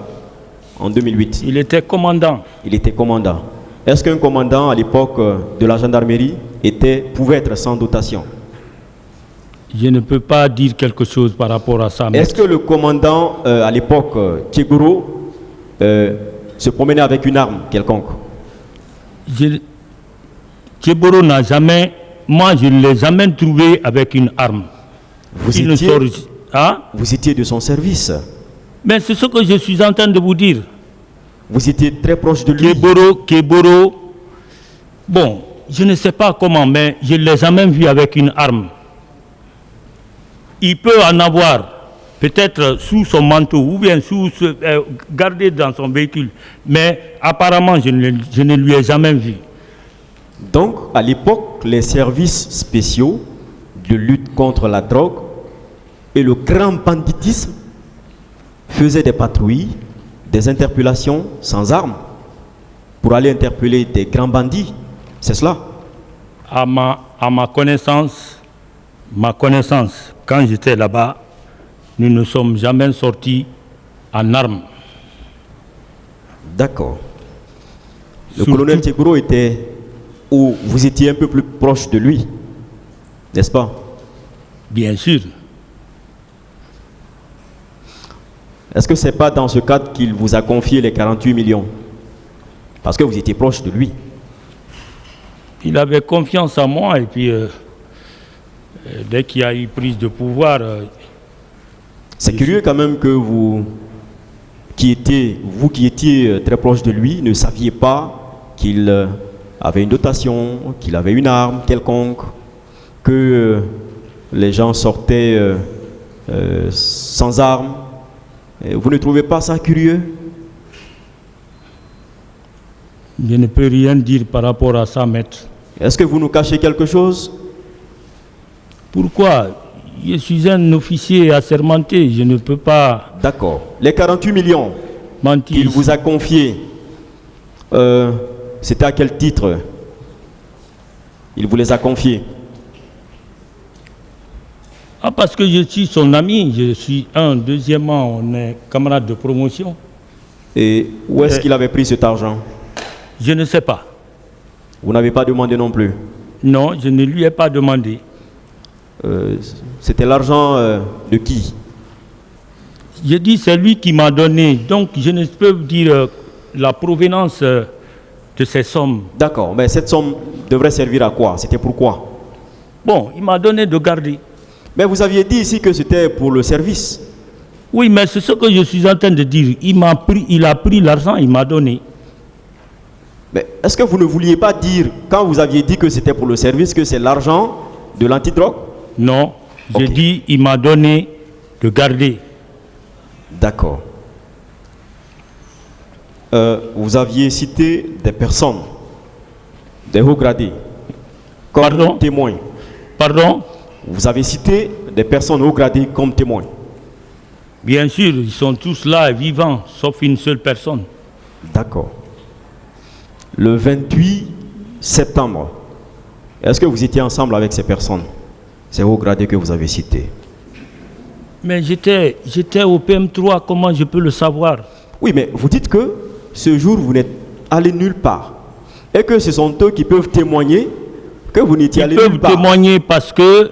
en 2008? Il était commandant. Il était commandant. Est-ce qu'un commandant à l'époque de la gendarmerie pouvait être sans dotation? Je ne peux pas dire quelque chose par rapport à ça. Est-ce que le commandant à l'époque, Tchegoro, se promenait avec une arme quelconque? Tchegoro n'a jamais, moi je ne l'ai jamais trouvé avec une arme. Vous étiez de son service. Mais c'est ce que je suis en train de vous dire. Vous étiez très proche de lui. Tchegoro, bon, je ne sais pas comment, mais je ne l'ai jamais vu avec une arme. Il peut en avoir, peut-être sous son manteau ou bien gardé dans son véhicule, mais apparemment je ne lui ai jamais vu. Donc, à l'époque, les services spéciaux de lutte contre la drogue et le grand banditisme faisaient des patrouilles, des interpellations sans armes pour aller interpeller des grands bandits. C'est cela? À ma connaissance, quand j'étais là-bas, nous ne sommes jamais sortis en armes. D'accord. Le colonel Tchegoro était où vous étiez un peu plus proche de lui, n'est-ce pas? Bien sûr. Est-ce que ce n'est pas dans ce cadre qu'il vous a confié les 48 millions? Parce que vous étiez proche de lui. Il avait confiance en moi et puis Dès qu'il y a eu prise de pouvoir, C'est curieux quand même que vous qui étiez très proche de lui, ne saviez pas qu'il avait une dotation, qu'il avait une arme quelconque, que les gens sortaient sans armes. Et vous ne trouvez pas ça curieux? je ne peux rien dire par rapport à ça, maître. Est-ce que vous nous cachez quelque chose? Pourquoi? Je suis un officier assermenté, je ne peux pas D'accord. Les 48 millions mentir. qu'il vous a confiés, c'était à quel titre il vous les a confiés? Ah, parce que je suis son ami, je suis deuxièmement, on est camarades de promotion. Et où est-ce qu'il avait pris cet argent? Je ne sais pas. Vous n'avez pas demandé non plus? Non, je ne lui ai pas demandé. C'était l'argent de qui? J'ai dit c'est lui qui m'a donné, donc je ne peux dire la provenance de ces sommes. D'accord, mais cette somme devrait servir à quoi? C'était pourquoi? Bon, il m'a donné de garder. Mais vous aviez dit ici que c'était pour le service. Oui, mais c'est ce que je suis en train de dire. Il a pris l'argent, il m'a donné. Mais est-ce que vous ne vouliez pas dire, quand vous aviez dit que c'était pour le service, que c'est l'argent de l'antidrogue? Non, j'ai Ok. dit il m'a donné de garder. D'accord. Vous aviez cité des personnes, des hauts gradés, comme Pardon? témoins. Pardon? Vous avez cité des personnes haut gradées comme témoins. Bien sûr, ils sont tous là, vivants, sauf une seule personne. D'accord. Le 28 septembre, est-ce que vous étiez ensemble avec ces personnes, ces hauts gradés que vous avez cités? Mais j'étais au PM3, comment je peux le savoir? Oui, mais vous dites que ce jour, vous n'êtes allé nulle part. Et que ce sont eux qui peuvent témoigner que vous n'étiez allé Ils nulle peuvent part. témoigner parce que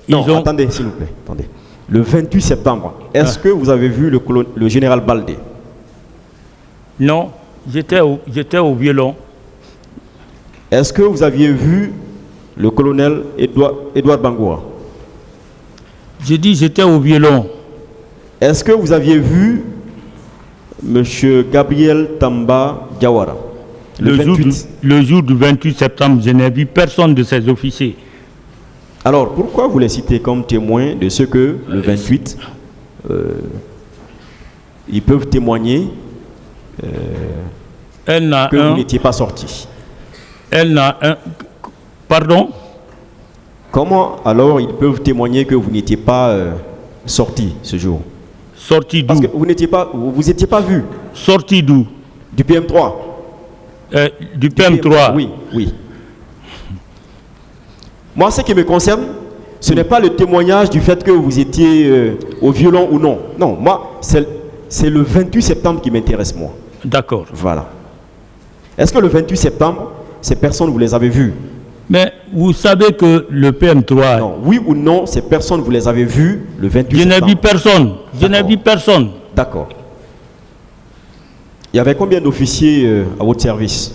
Non, ils ont... attendez, s'il vous plaît. Attendez. Le 28 septembre, est-ce que vous avez vu le général Baldé? Non, j'étais au violon. Est-ce que vous aviez vu le colonel Edouard Bangoura? J'ai dit j'étais au violon. Est-ce que vous aviez vu M. Gabriel Tamba Diawara? Le jour du 28 septembre, je n'ai vu personne de ces officiers. Alors, pourquoi vous les citez comme témoins de ce que le 28, ils peuvent témoigner Elle n'a que vous n'étiez pas sorti? Elle n'a un... Pardon? Comment alors ils peuvent témoigner que vous n'étiez pas sorti ce jour? Sorti d'où? Parce que vous n'étiez pas, vous étiez pas vu. Sorti d'où? Du PM3. Du PM3. Oui, oui. Moi, ce qui me concerne, ce n'est pas le témoignage du fait que vous étiez au violon ou non. Non, moi, c'est le 28 septembre qui m'intéresse, moi. D'accord. Voilà. Est-ce que le 28 septembre, ces personnes, vous les avez vues? Mais vous savez que le PM3... Non, oui ou non, ces personnes, vous les avez vues le 28 Je septembre? n'ai vu personne. Je n'ai D'accord. vu personne. D'accord. Il y avait combien d'officiers à votre service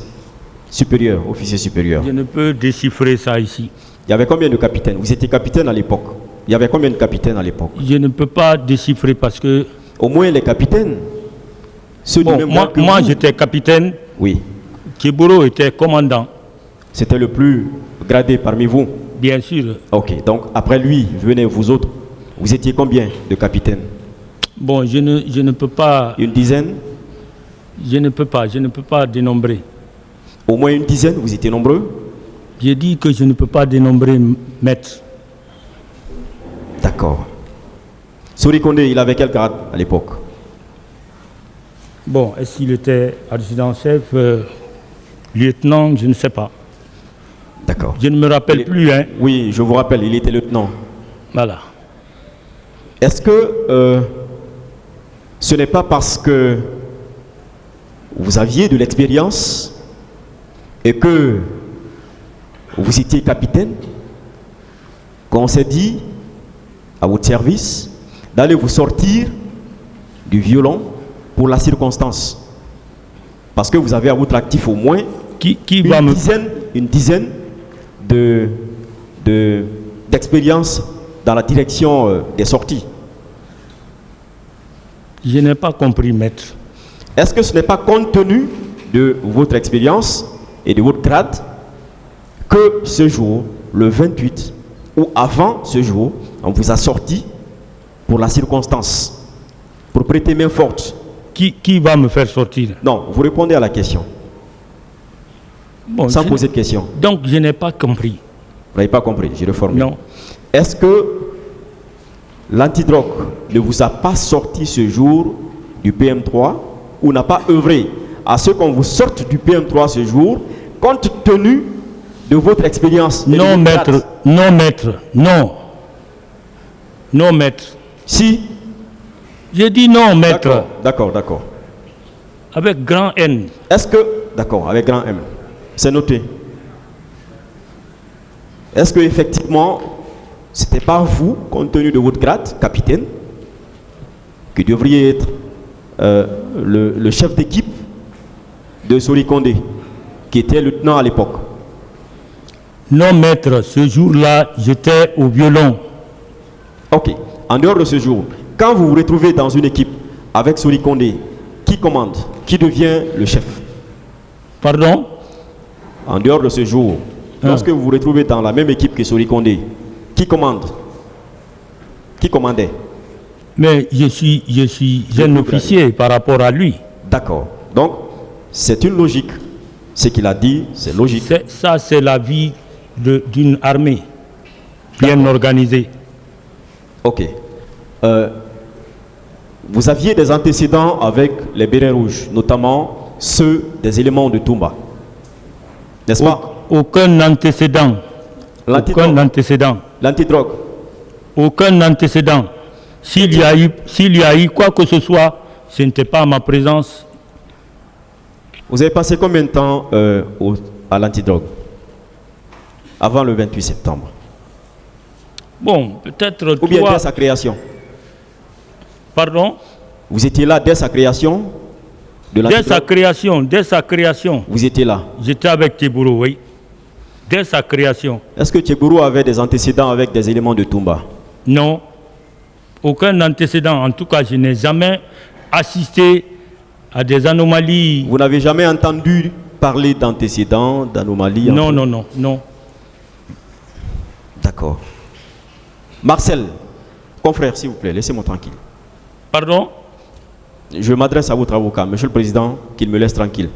supérieur, officier supérieur? Je ne peux déchiffrer ça ici. Il y avait combien de capitaines? Vous étiez capitaine à l'époque. Il y avait combien de capitaines à l'époque? Je ne peux pas déchiffrer parce que... Au moins les capitaines. Ceux du Bon, même rang que moi vous. j'étais capitaine. Oui. Kiboro était commandant. C'était le plus gradé parmi vous. Bien sûr. Ok. Donc après lui, venez vous autres. Vous étiez combien de capitaines? Bon, je ne peux pas... Une dizaine? Je ne peux pas dénombrer. Au moins une dizaine, vous étiez nombreux? J'ai dit que je ne peux pas dénombrer, maître. D'accord. Sori Kondé, il avait quel grade à l'époque? Bon, est-ce qu'il était adjudant-chef, lieutenant, je ne sais pas. D'accord. Je ne me rappelle plus, hein. Oui, je vous rappelle, il était lieutenant. Voilà. Est-ce que ce n'est pas parce que vous aviez de l'expérience et que vous étiez capitaine qu'on s'est dit à votre service d'aller vous sortir du violon pour la circonstance? Parce que vous avez à votre actif au moins Qui va me... une dizaine de d'expérience dans la direction des sorties. Je n'ai pas compris, maître. Est-ce que ce n'est pas compte tenu de votre expérience et de votre grade que ce jour, le 28, ou avant ce jour, on vous a sorti pour la circonstance, pour prêter main forte? Qui va me faire sortir? Non, vous répondez à la question, Bon, sans poser de question. Donc je n'ai pas compris. Vous n'avez pas compris, je reformule. Non. Est-ce que l'antidrogue ne vous a pas sorti ce jour du PM3 ou n'a pas œuvré à ce qu'on vous sorte du PM3 ce jour, compte tenu de votre expérience? Non, maître. Non, maître. Non. Non, maître. Si. J'ai dit non, maître. D'accord. Avec grand N. Est-ce que... D'accord, avec grand M. C'est noté. Est-ce que effectivement, c'était pas vous, compte tenu de votre grade, capitaine, qui devriez être le chef d'équipe de Sori Kondé, qui était lieutenant à l'époque? Non, maître. Ce jour-là, j'étais au violon. Ok. En dehors de ce jour, quand vous vous retrouvez dans une équipe avec Sori Kondé, qui commande? Qui devient le chef? Pardon? En dehors de ce jour, lorsque vous vous retrouvez dans la même équipe que Sori Kondé, qui commande? Qui commandait? Mais je suis un officier par rapport à lui. D'accord. Donc, c'est une logique. Ce qu'il a dit, c'est logique. Ça, c'est la vie d'une armée bien organisée. Ok. Vous aviez des antécédents avec les bérets rouges, notamment ceux des éléments de Toumba. N'est-ce pas? Aucun antécédent. Aucun antécédent. L'antidrogue? Aucun antécédent. S'il y a eu quoi que ce soit, ce n'était pas à ma présence. Vous avez passé combien de temps à l'antidrogue avant le 28 septembre? Bon, peut-être... Ou bien dès sa création? Pardon? Vous étiez là dès sa création de l'antidrogue? Dès sa création. Vous étiez là? J'étais avec Tchebourou, oui. Dès sa création. Est-ce que Tchebourou avait des antécédents avec des éléments de Toumba? Non. Aucun antécédent. En tout cas, je n'ai jamais assisté à des anomalies. Vous n'avez jamais entendu parler d'antécédents, d'anomalies? Non. D'accord. Marcel, confrère, s'il vous plaît, laissez-moi tranquille. Pardon? Je m'adresse à votre avocat, Monsieur le Président, qu'il me laisse tranquille.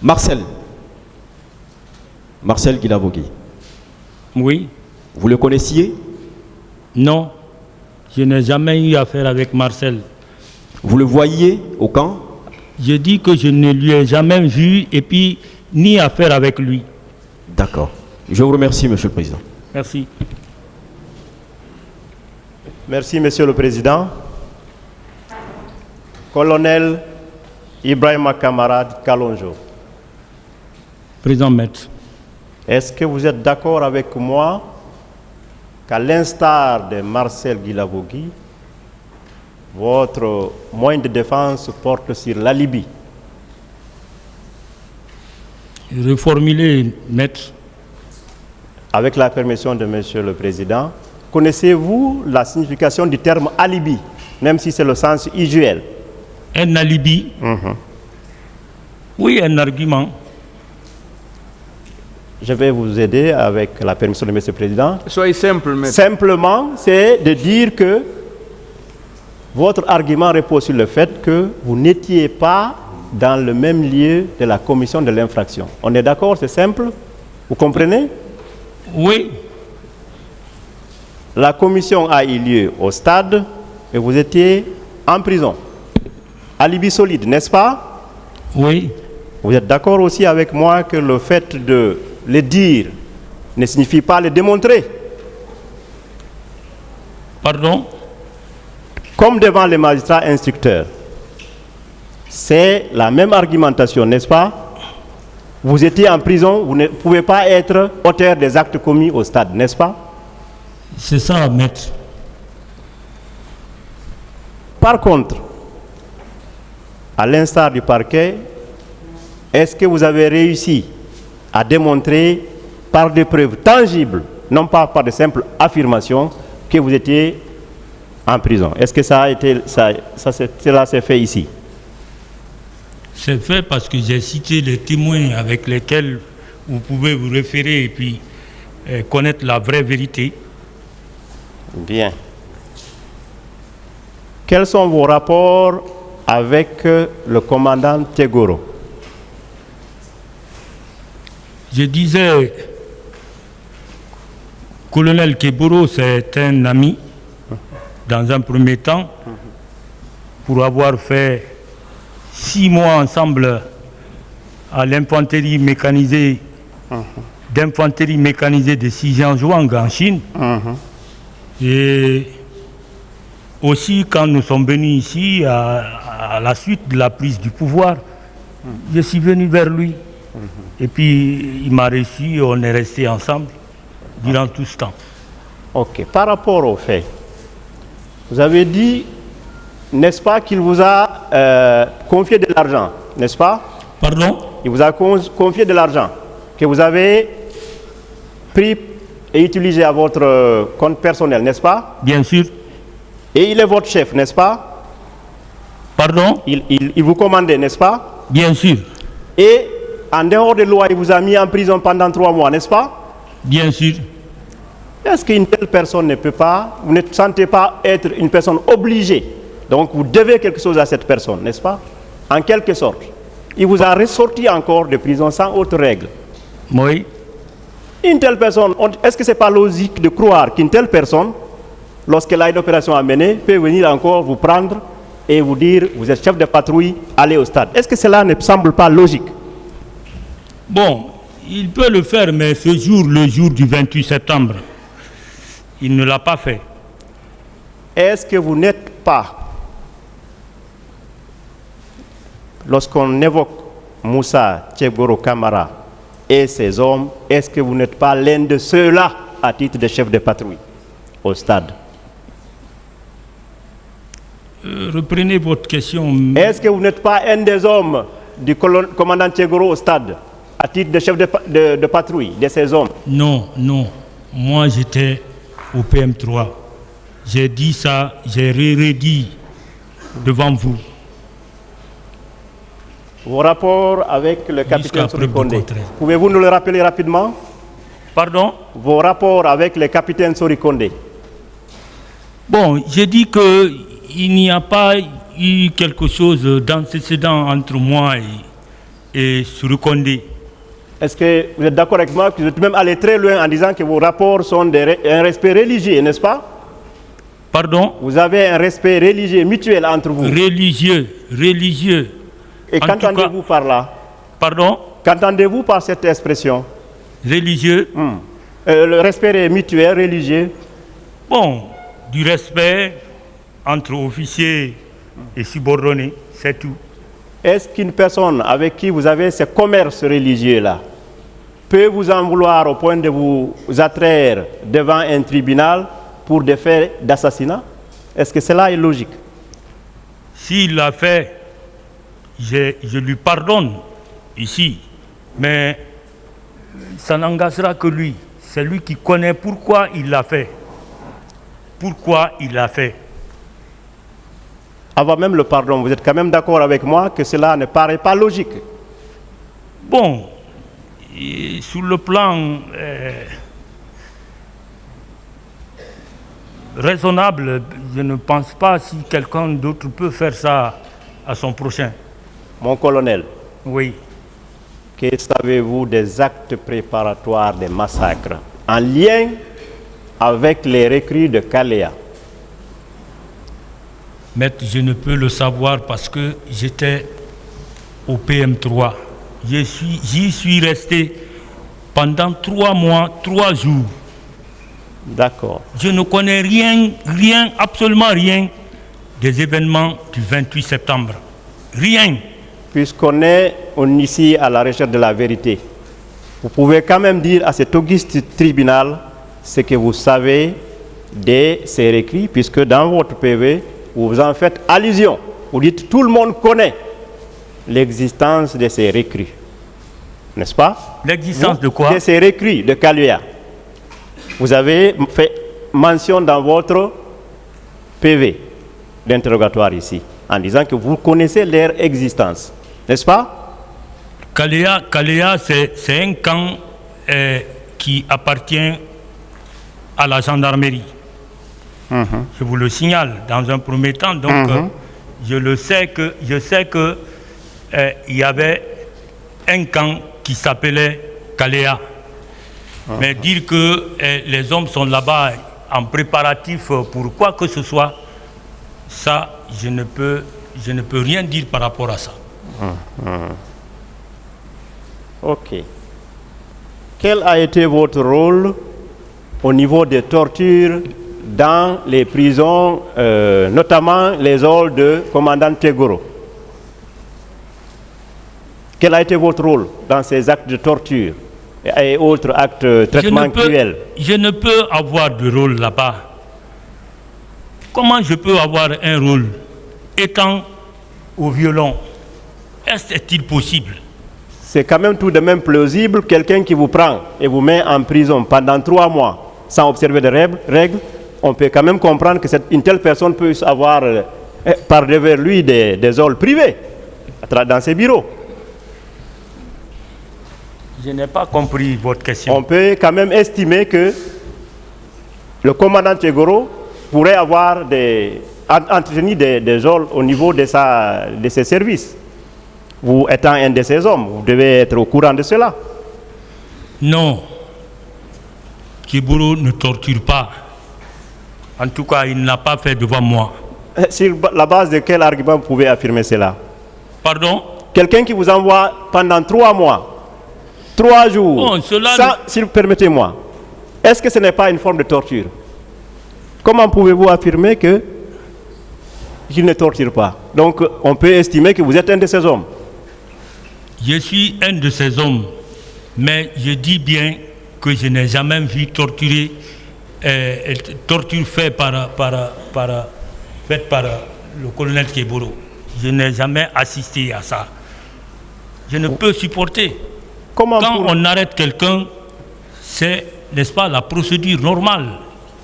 Marcel Guilavogui. Oui. Vous le connaissiez? Non. Je n'ai jamais eu affaire avec Marcel. Vous le voyiez au camp? Je dis que je ne lui ai jamais vu et puis ni affaire avec lui. D'accord. Je vous remercie, Monsieur le Président. Merci. Merci, Monsieur le Président. Colonel Ibrahima Camarade Kalonjo. Président Maître. Est-ce que vous êtes d'accord avec moi qu'à l'instar de Marcel Guilavogui, votre moyen de défense porte sur la Libye? Reformuler, Maître. Avec la permission de Monsieur le Président, connaissez-vous la signification du terme alibi, même si c'est le sens usuel? Un alibi? Oui, un argument. Je vais vous aider avec la permission de Monsieur le Président. Soyez simple, maître. Simplement, c'est de dire que votre argument repose sur le fait que vous n'étiez pas dans le même lieu de la commission de l'infraction. On est d'accord, c'est simple? Vous comprenez? Oui. La commission a eu lieu au stade et vous étiez en prison. Alibi solide, n'est-ce pas? Oui. Vous êtes d'accord aussi avec moi que le fait de le dire ne signifie pas le démontrer? Pardon? Comme devant les magistrats instructeurs. C'est la même argumentation, n'est-ce pas? Vous étiez en prison, vous ne pouvez pas être auteur des actes commis au stade, n'est-ce pas? C'est ça, maître. Par contre, à l'instar du parquet, est-ce que vous avez réussi à démontrer par des preuves tangibles, non pas par de simples affirmations, que vous étiez en prison? Est-ce que cela s'est fait ici? C'est fait parce que j'ai cité les témoins avec lesquels vous pouvez vous référer et puis connaître la vraie vérité. Bien. Quels sont vos rapports avec le commandant Tegoro? Je disais, colonel Keboro, c'est un ami, dans un premier temps, pour avoir fait 6 mois ensemble à l'infanterie mécanisée, d'infanterie mécanisée de Xinjiang en Chine. Et aussi, quand nous sommes venus ici, à la suite de la prise du pouvoir, je suis venu vers lui. Et puis, il m'a reçu, on est restés ensemble durant tout ce temps. Ok. Par rapport aux faits, vous avez dit, n'est-ce pas, qu'il vous a confié de l'argent, n'est-ce pas? Pardon? Il vous a confié de l'argent que vous avez pris et utilisé à votre compte personnel, n'est-ce pas? Bien sûr. Et il est votre chef, n'est-ce pas? Pardon? Il vous commandait, n'est-ce pas? Bien sûr. Et en dehors de loi, il vous a mis en prison pendant 3 mois, n'est-ce pas? Bien sûr. Est-ce qu'une telle personne ne peut pas, vous ne sentez pas être une personne obligée? Donc vous devez quelque chose à cette personne, n'est-ce pas? En quelque sorte. Il vous a ressorti encore de prison sans autre règle. Oui. Une telle personne, est-ce que ce n'est pas logique de croire qu'une telle personne, lorsqu'elle a une opération à mener, peut venir encore vous prendre et vous dire, vous êtes chef de patrouille, allez au stade? Est-ce que cela ne semble pas logique? Bon, il peut le faire, mais ce jour, le jour du 28 septembre, il ne l'a pas fait. Est-ce que vous n'êtes pas, lorsqu'on évoque Moussa Tchegoro Kamara et ses hommes, est-ce que vous n'êtes pas l'un de ceux-là à titre de chef de patrouille au stade? Reprenez votre question. Est-ce que vous n'êtes pas un des hommes du commandant Tchegoro au stade à titre de chef de patrouille de ces hommes? Non, non. Moi, j'étais au PM3. J'ai dit ça, j'ai redit devant vous. Vos rapports avec le capitaine Sorikonde, pouvez-vous nous le rappeler rapidement? Pardon? Vos rapports avec le capitaine Sorikonde. Bon, j'ai dit qu'il n'y a pas eu quelque chose d'antécédent entre moi et Sorikonde. Est-ce que vous êtes d'accord avec moi que vous êtes même allé très loin en disant que vos rapports sont un respect religieux, n'est-ce pas? Pardon? Vous avez un respect religieux mutuel entre vous. Religieux. Et qu'entendez-vous par là? Pardon? Qu'entendez-vous par cette expression? Religieux. Le respect mutuel, religieux. Bon, du respect entre officiers et subordonnés, c'est tout. Est-ce qu'une personne avec qui vous avez ce commerce religieux-là peut vous en vouloir au point de vous attraire devant un tribunal pour des faits d'assassinat? Est-ce que cela est logique? S'il l'a fait, je lui pardonne ici, mais ça n'engagera que lui. C'est lui qui connaît pourquoi il l'a fait. Pourquoi il l'a fait. Avant même le pardon, vous êtes quand même d'accord avec moi que cela ne paraît pas logique? Bon, sur le plan raisonnable, je ne pense pas si quelqu'un d'autre peut faire ça à son prochain. Mon colonel. Oui. Que savez-vous des actes préparatoires des massacres en lien avec les recrues de Kalea? Maître, je ne peux le savoir parce que j'étais au PM3. J'y suis resté pendant 3 mois, 3 jours. D'accord. Je ne connais rien, absolument rien des événements du 28 septembre. Rien. Puisqu'on est ici à la recherche de la vérité, vous pouvez quand même dire à cet auguste tribunal ce que vous savez de ces recrues, puisque dans votre PV, vous en faites allusion. Vous dites tout le monde connaît l'existence de ces recrues. n'est-ce pas? L'existence de quoi? De ces recrues de Kalea. Vous avez fait mention dans votre PV d'interrogatoire ici, en disant que vous connaissez leur existence, n'est-ce pas? Kalea, c'est un camp qui appartient à la gendarmerie. Je vous le signale dans un premier temps. Donc, je sais que il y avait un camp qui s'appelait Kalea. Mais dire que les hommes sont là-bas en préparatif pour quoi que ce soit, ça, je ne peux rien dire par rapport à ça. Ok. Quel a été votre rôle au niveau des tortures dans les prisons, notamment les halls de commandant Tegoro? Quel a été votre rôle dans ces actes de torture et autres actes de traitement cruel? Je ne peux avoir de rôle là-bas. Comment je peux avoir un rôle étant au violon? Est-il possible? C'est quand même tout de même plausible, quelqu'un qui vous prend et vous met en prison pendant 3 mois sans observer de règles, on peut quand même comprendre que une telle personne peut avoir par devers lui des halls privés dans ses bureaux. Je n'ai pas compris votre question. On peut quand même estimer que le commandant Tegoro pourrait avoir entretenu des halls au niveau de ses services. Vous étant un de ces hommes, vous devez être au courant de cela. Non. Kiburu ne torture pas. En tout cas, il n'a pas fait devant moi. Sur la base de quel argument vous pouvez affirmer cela? Pardon? Quelqu'un qui vous envoie pendant 3 mois, 3 jours, permettez-moi, est-ce que ce n'est pas une forme de torture? Comment pouvez-vous affirmer qu'il ne torture pas? Donc, on peut estimer que vous êtes un de ces hommes. Je suis un de ces hommes, mais je dis bien que je n'ai jamais vu torture faite par le colonel Keboro. Je n'ai jamais assisté à ça. Je ne peux supporter. Quand on arrête quelqu'un, c'est, n'est-ce pas, la procédure normale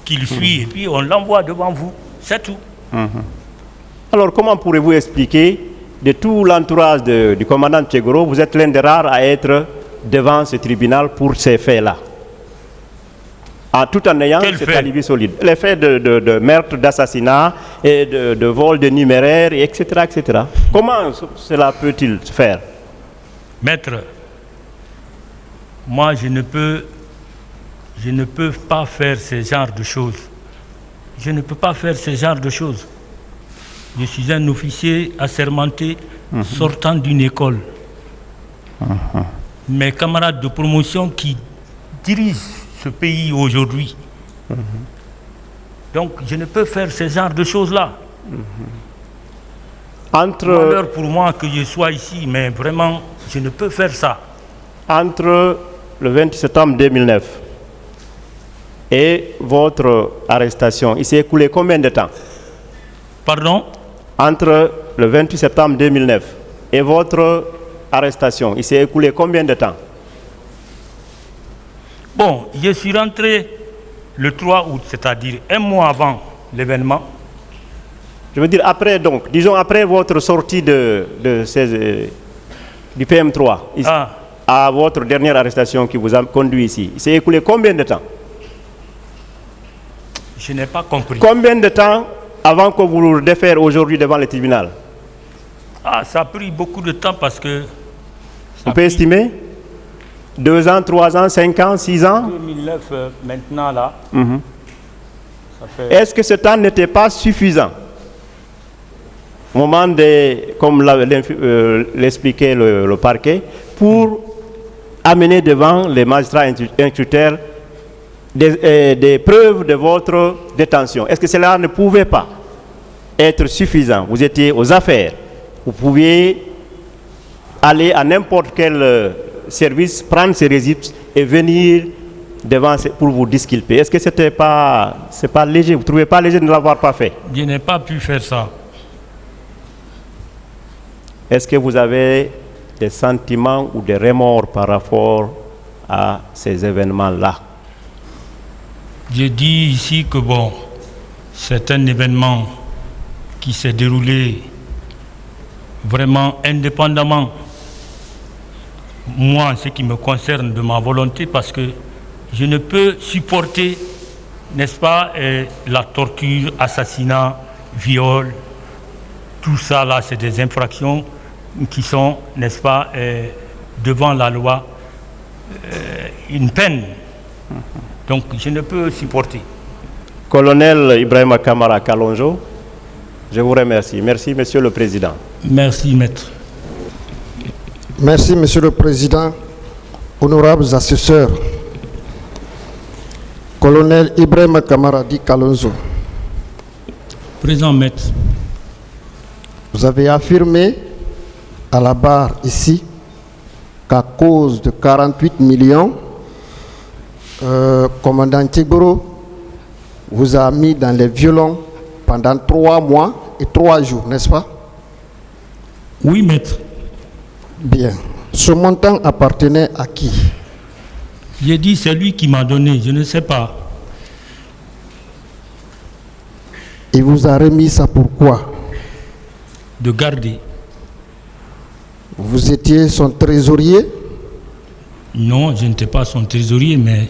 qu'il suit et puis on l'envoie devant vous. C'est tout. Alors, comment pourrez-vous expliquer de tout l'entourage du commandant Tegoro, vous êtes l'un des rares à être devant ce tribunal pour ces faits-là, tout en ayant cet alibi solide? Les faits de meurtre, d'assassinat et de vol de numéraires, etc., etc. Comment cela peut-il se faire? Maître, moi je ne peux pas faire ce genre de choses. Je ne peux pas faire ce genre de choses. Je suis un officier assermenté sortant d'une école. Mes camarades de promotion qui dirigent ce pays aujourd'hui. Donc je ne peux faire ce genre de choses-là. Malheur pour moi que je sois ici, mais vraiment, je ne peux faire ça. Entre le 28 septembre 2009 et votre arrestation, il s'est écoulé combien de temps? Pardon? Entre le 28 septembre 2009 et votre arrestation, il s'est écoulé combien de temps? Bon, je suis rentré le 3 août, c'est-à-dire un mois avant l'événement. Je veux dire après, donc, disons après votre sortie du PM3, à votre dernière arrestation qui vous a conduit ici, il s'est écoulé combien de temps? Je n'ai pas compris. Combien de temps avant que vous vous défériez aujourd'hui devant le tribunal? Ça a pris beaucoup de temps parce que... On peut estimer 2 ans, 3 ans, 5 ans, 6 ans? 2009, maintenant là. Ça fait... Est-ce que ce temps n'était pas suffisant? Au moment comme l'expliquait le parquet, pour amener devant les magistrats instructeurs des preuves de votre détention. Est-ce que cela ne pouvait pas être suffisant? Vous étiez aux affaires. Vous pouviez aller à n'importe quel service, prendre ces récits et venir devant pour vous disculper. Est-ce que c'est pas léger? Vous ne trouvez pas léger de ne l'avoir pas fait? Je n'ai pas pu faire ça. Est-ce que vous avez des sentiments ou des remords par rapport à ces événements-là? Je dis ici que bon, c'est un événement qui s'est déroulé vraiment indépendamment, moi, en ce qui me concerne, de ma volonté, parce que je ne peux supporter, n'est-ce pas, la torture, assassinat, viol, tout ça là, c'est des infractions qui sont, n'est-ce pas, devant la loi, une peine. Donc je ne peux supporter. Colonel Ibrahima Kamara Kalonjo, je vous remercie. Merci, Monsieur le Président. Merci, Maître. Merci, Monsieur le Président. Honorables assesseurs, Colonel Ibrahima Kamara Di Kalonzo. Présent, Maître. Vous avez affirmé à la barre ici qu'à cause de 48 millions, commandant Tchegboro vous a mis dans les violons pendant 3 mois et 3 jours, n'est-ce pas? Oui, Maître. Bien. Ce montant appartenait à qui? J'ai dit c'est lui qui m'a donné, je ne sais pas. Il vous a remis ça pourquoi? De garder. Vous étiez son trésorier? Non, je n'étais pas son trésorier, mais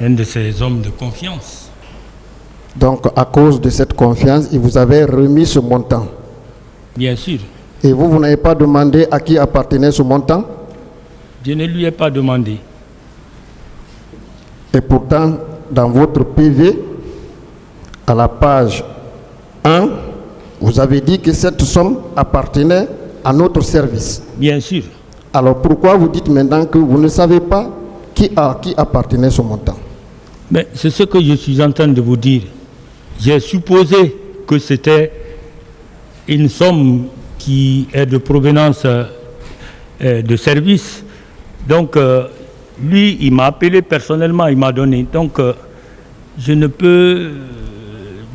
un de ses hommes de confiance. Donc, à cause de cette confiance, il vous avait remis ce montant? Bien sûr. Et vous, vous n'avez pas demandé à qui appartenait ce montant? Je ne lui ai pas demandé. Et pourtant, dans votre PV, à la page 1, vous avez dit que cette somme appartenait à notre service. Bien sûr. Alors pourquoi vous dites maintenant que vous ne savez pas à qui appartenait ce montant? Mais c'est ce que je suis en train de vous dire. J'ai supposé que c'était une somme qui est de provenance de service. Donc, lui, il m'a appelé personnellement, il m'a donné. Donc, je ne peux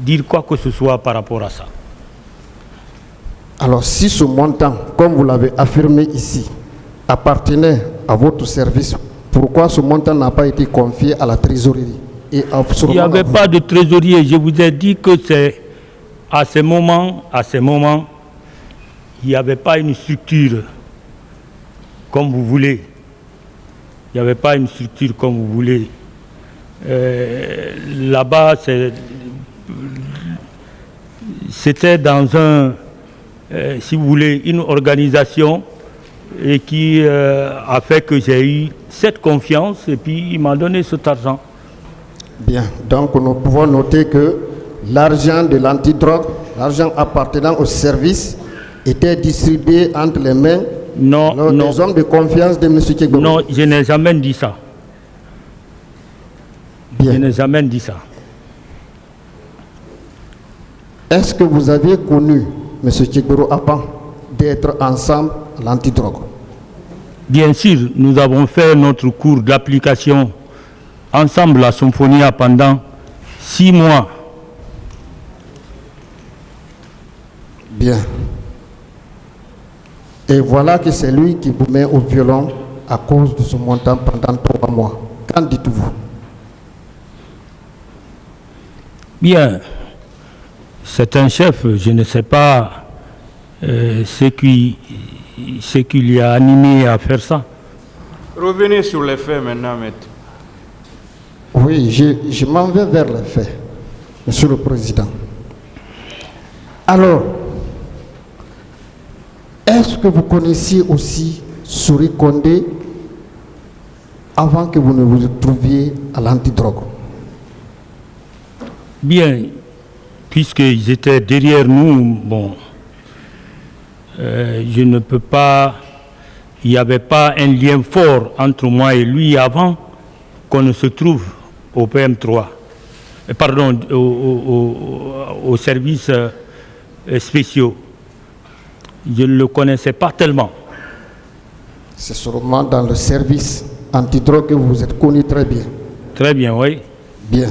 dire quoi que ce soit par rapport à ça. Alors, si ce montant, comme vous l'avez affirmé ici, appartenait à votre service, pourquoi ce montant n'a pas été confié à la trésorerie? Et il n'y avait pas de trésorier. Je vous ai dit que c'est à ces moments, il n'y avait pas une structure comme vous voulez. Il n'y avait pas une structure comme vous voulez. Là-bas, c'était dans si vous voulez, une organisation et qui a fait que j'ai eu cette confiance et puis il m'a donné cet argent. Bien, donc nous pouvons noter que l'argent de l'antidrogue, l'argent appartenant au service, était distribué entre les mains des hommes de confiance de M. Tchegboro. Non, je n'ai jamais dit ça. Bien. Je n'ai jamais dit ça. Est-ce que vous aviez connu M. Tchegboro avant d'être ensemble à l'antidrogue? Bien sûr, nous avons fait notre cours d'application ensemble à Symphonia pendant 6 mois. Bien. Et voilà que c'est lui qui vous met au violon à cause de ce montant pendant 3 mois. Qu'en dites-vous? Bien. C'est un chef, je ne sais pas ce qui lui a animé à faire ça. Revenez sur les faits maintenant, maître. Oui, je m'en vais vers les faits, Monsieur le Président. Alors, est-ce que vous connaissiez aussi Souri Kondé avant que vous ne vous trouviez à l'antidrogue? Bien, puisqu'ils étaient derrière nous, bon, je ne peux pas, il n'y avait pas un lien fort entre moi et lui avant qu'on ne se trouve au PM3, pardon, au service spéciaux. Je ne le connaissais pas tellement. C'est sûrement dans le service antidrogue que vous vous êtes connu très bien. Très bien, oui. Bien.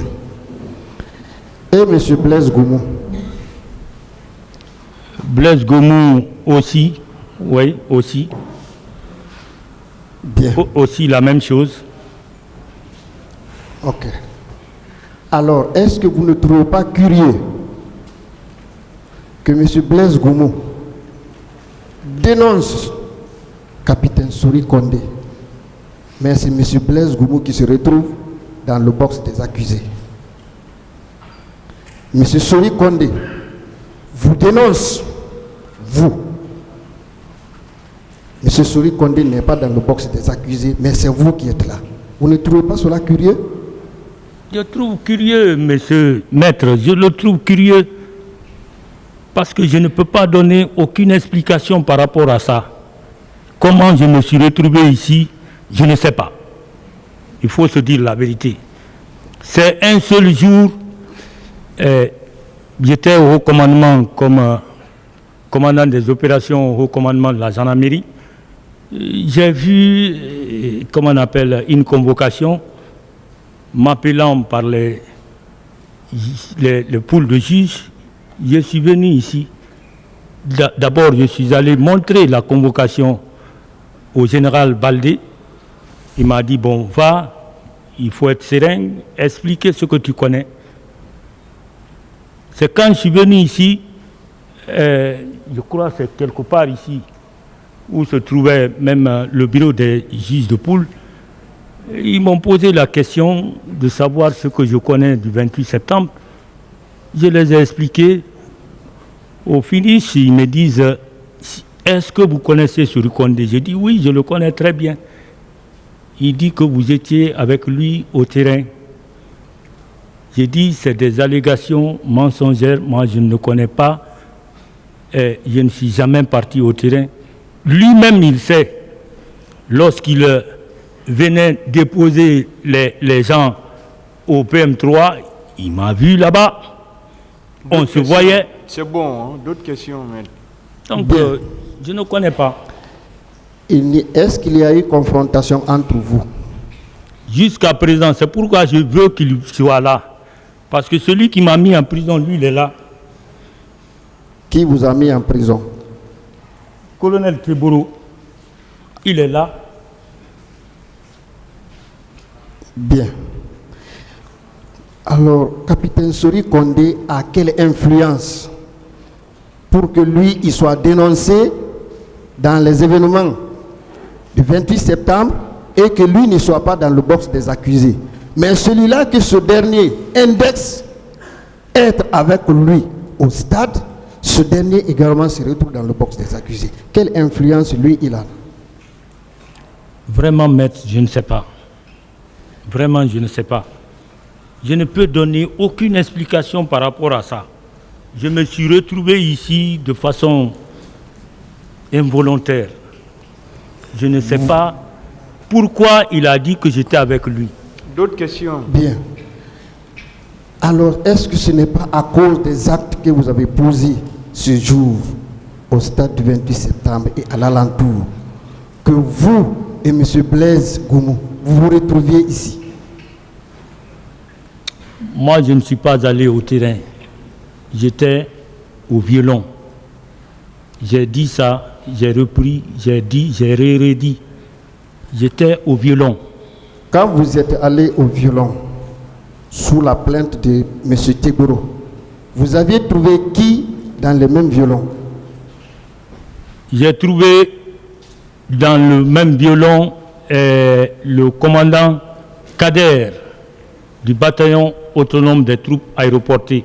Et M. Blaise Goumou? Blaise Goumou aussi, oui, aussi. Bien. Aussi la même chose. Ok. Alors, est-ce que vous ne trouvez pas curieux que M. Blaise Goumou dénonce capitaine Sori Kondé, mais c'est M. Blaise Goumou qui se retrouve dans le box des accusés? M. Sori Kondé vous dénonce, vous. M. Sori Kondé n'est pas dans le box des accusés, mais c'est vous qui êtes là. Vous ne trouvez pas cela curieux? Je trouve curieux, monsieur maître, je le trouve curieux parce que je ne peux pas donner aucune explication par rapport à ça. Comment je me suis retrouvé ici, je ne sais pas. Il faut se dire la vérité. C'est un seul jour, j'étais au haut commandement comme commandant des opérations au haut commandement de la gendarmerie. J'ai vu, comment on appelle, une convocation m'appelant par les poules de juges. Je suis venu ici. D'abord, je suis allé montrer la convocation au général Baldé. Il m'a dit, bon, va, il faut être serein, expliquer ce que tu connais. C'est quand je suis venu ici, je crois que c'est quelque part ici, où se trouvait même le bureau des juges de poule. Ils m'ont posé la question de savoir ce que je connais du 28 septembre. Je les ai expliqués. Au finish, ils me disent, est-ce que vous connaissez Sori Kondé? J'ai dit, oui, je le connais très bien. Il dit que vous étiez avec lui au terrain. J'ai dit, c'est des allégations mensongères. Moi, je ne le connais pas. Et je ne suis jamais parti au terrain. Lui-même, il sait, lorsqu'il venait déposer les gens au PM3, il m'a vu là-bas. On se voyait. C'est bon, hein? D'autres questions, mais... Donc, je ne connais pas. Est-ce qu'il y a eu confrontation entre vous? Jusqu'à présent, c'est pourquoi je veux qu'il soit là. Parce que celui qui m'a mis en prison, lui, il est là. Qui vous a mis en prison? Colonel Triboro, il est là. Bien. Alors, capitaine Sori Kondé a quelle influence pour que lui, il soit dénoncé dans les événements du 28 septembre et que lui ne soit pas dans le box des accusés? Mais celui-là que ce dernier indexe être avec lui au stade, ce dernier également se retrouve dans le box des accusés. Quelle influence lui, il a? Vraiment, maître, je ne sais pas. Vraiment, je ne sais pas. Je ne peux donner aucune explication par rapport à ça. Je me suis retrouvé ici de façon involontaire. Je ne sais pas pourquoi il a dit que j'étais avec lui. D'autres questions? Bien. Alors, est-ce que ce n'est pas à cause des actes que vous avez posés ce jour au stade du 28 septembre et à l'alentour que vous et M. Blaise Goumou vous vous retrouviez ici? Moi, je ne suis pas allé au terrain. J'étais au violon. J'ai dit ça, j'ai repris, j'ai dit, j'ai redit. J'étais au violon. Quand vous êtes allé au violon, sous la plainte de M. Tegoro, vous aviez trouvé qui dans le même violon? J'ai trouvé dans le même violon le commandant Kader du bataillon autonome des troupes aéroportées.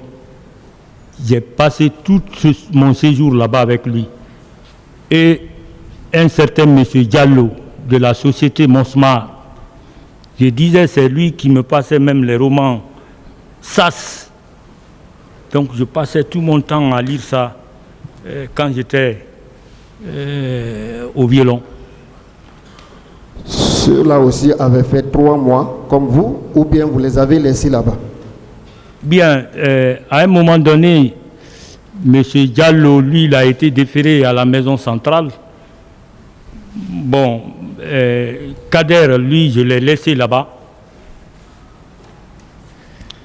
J'ai passé tout mon séjour là-bas avec lui. Et un certain M. Diallo de la société Monsmar, je disais, c'est lui qui me passait même les romans SAS. Donc je passais tout mon temps à lire ça quand j'étais au violon. Ceux-là aussi avaient fait 3 mois comme vous, ou bien vous les avez laissés là-bas? Bien, à un moment donné, M. Diallo, lui, il a été déféré à la maison centrale. Bon, Kader, lui, je l'ai laissé là-bas.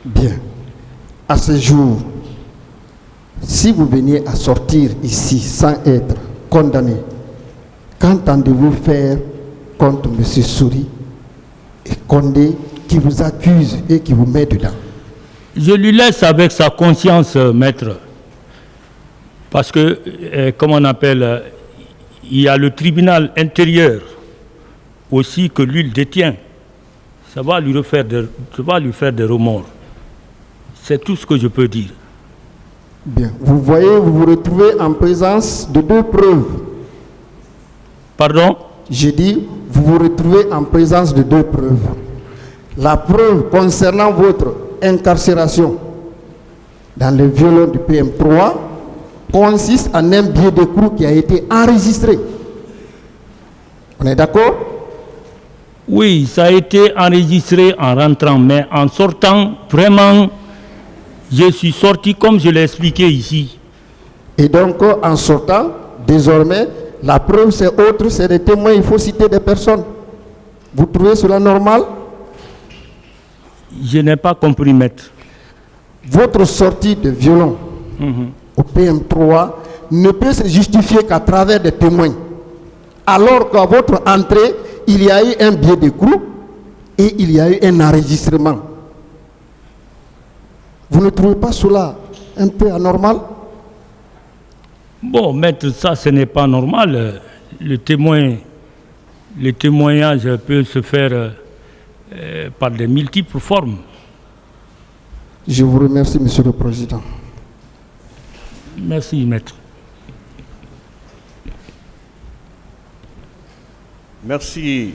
Bien. À ce jour, si vous veniez à sortir ici sans être condamné, qu'entendez-vous faire contre M. Souri et Condé qui vous accuse et qui vous met dedans? Je lui laisse avec sa conscience, maître. Parce que, comme on appelle, il y a le tribunal intérieur aussi que lui détient. Ça va lui faire des remords. C'est tout ce que je peux dire. Bien. Vous voyez, vous vous retrouvez en présence de deux preuves. Pardon? J'ai dit, vous vous retrouvez en présence de deux preuves. La preuve concernant votre incarcération dans le violon du PM3 consiste en un billet d'écrou qui a été enregistré. On est d'accord? Oui, ça a été enregistré en rentrant, mais en sortant, vraiment, je suis sorti comme je l'ai expliqué ici. Et donc, en sortant, désormais, la preuve c'est autre, c'est des témoins, il faut citer des personnes. Vous trouvez cela normal? Je n'ai pas compris, maître. Votre sortie de violon au PM3 ne peut se justifier qu'à travers des témoins. Alors qu'à votre entrée, il y a eu un billet d'écrou et il y a eu un enregistrement. Vous ne trouvez pas cela un peu anormal? Bon, maître, ça, ce n'est pas normal. Le témoignage peut se faire par de multiples formes. Je vous remercie, Monsieur le Président. Merci, maître. Merci,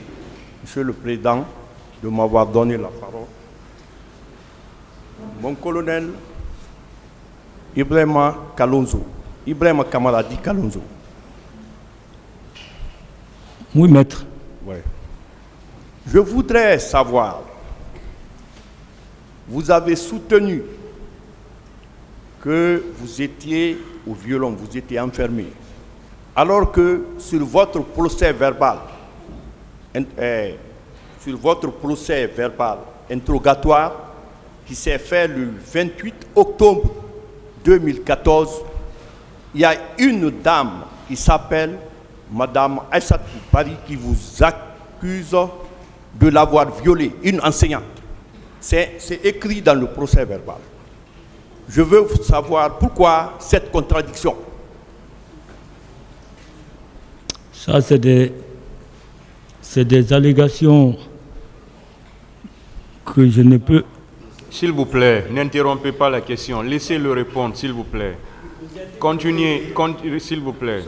Monsieur le Président, de m'avoir donné la parole. Mon colonel Ibrahima Kalonzo, Ibrahima Kamaradi Kalonzo. Oui, maître. Ouais. Je voudrais savoir, vous avez soutenu que vous étiez au violon, vous étiez enfermé, alors que sur votre procès verbal, interrogatoire qui s'est fait le 28 octobre 2014, il y a une dame qui s'appelle Madame Aïssatou Paris qui vous accuse de l'avoir violée, une enseignante. C'est écrit dans le procès verbal. Je veux savoir pourquoi cette contradiction. Ça, c'est des allégations que je ne peux... S'il vous plaît, n'interrompez pas la question. Laissez-le répondre, s'il vous plaît. Continuez, s'il vous plaît.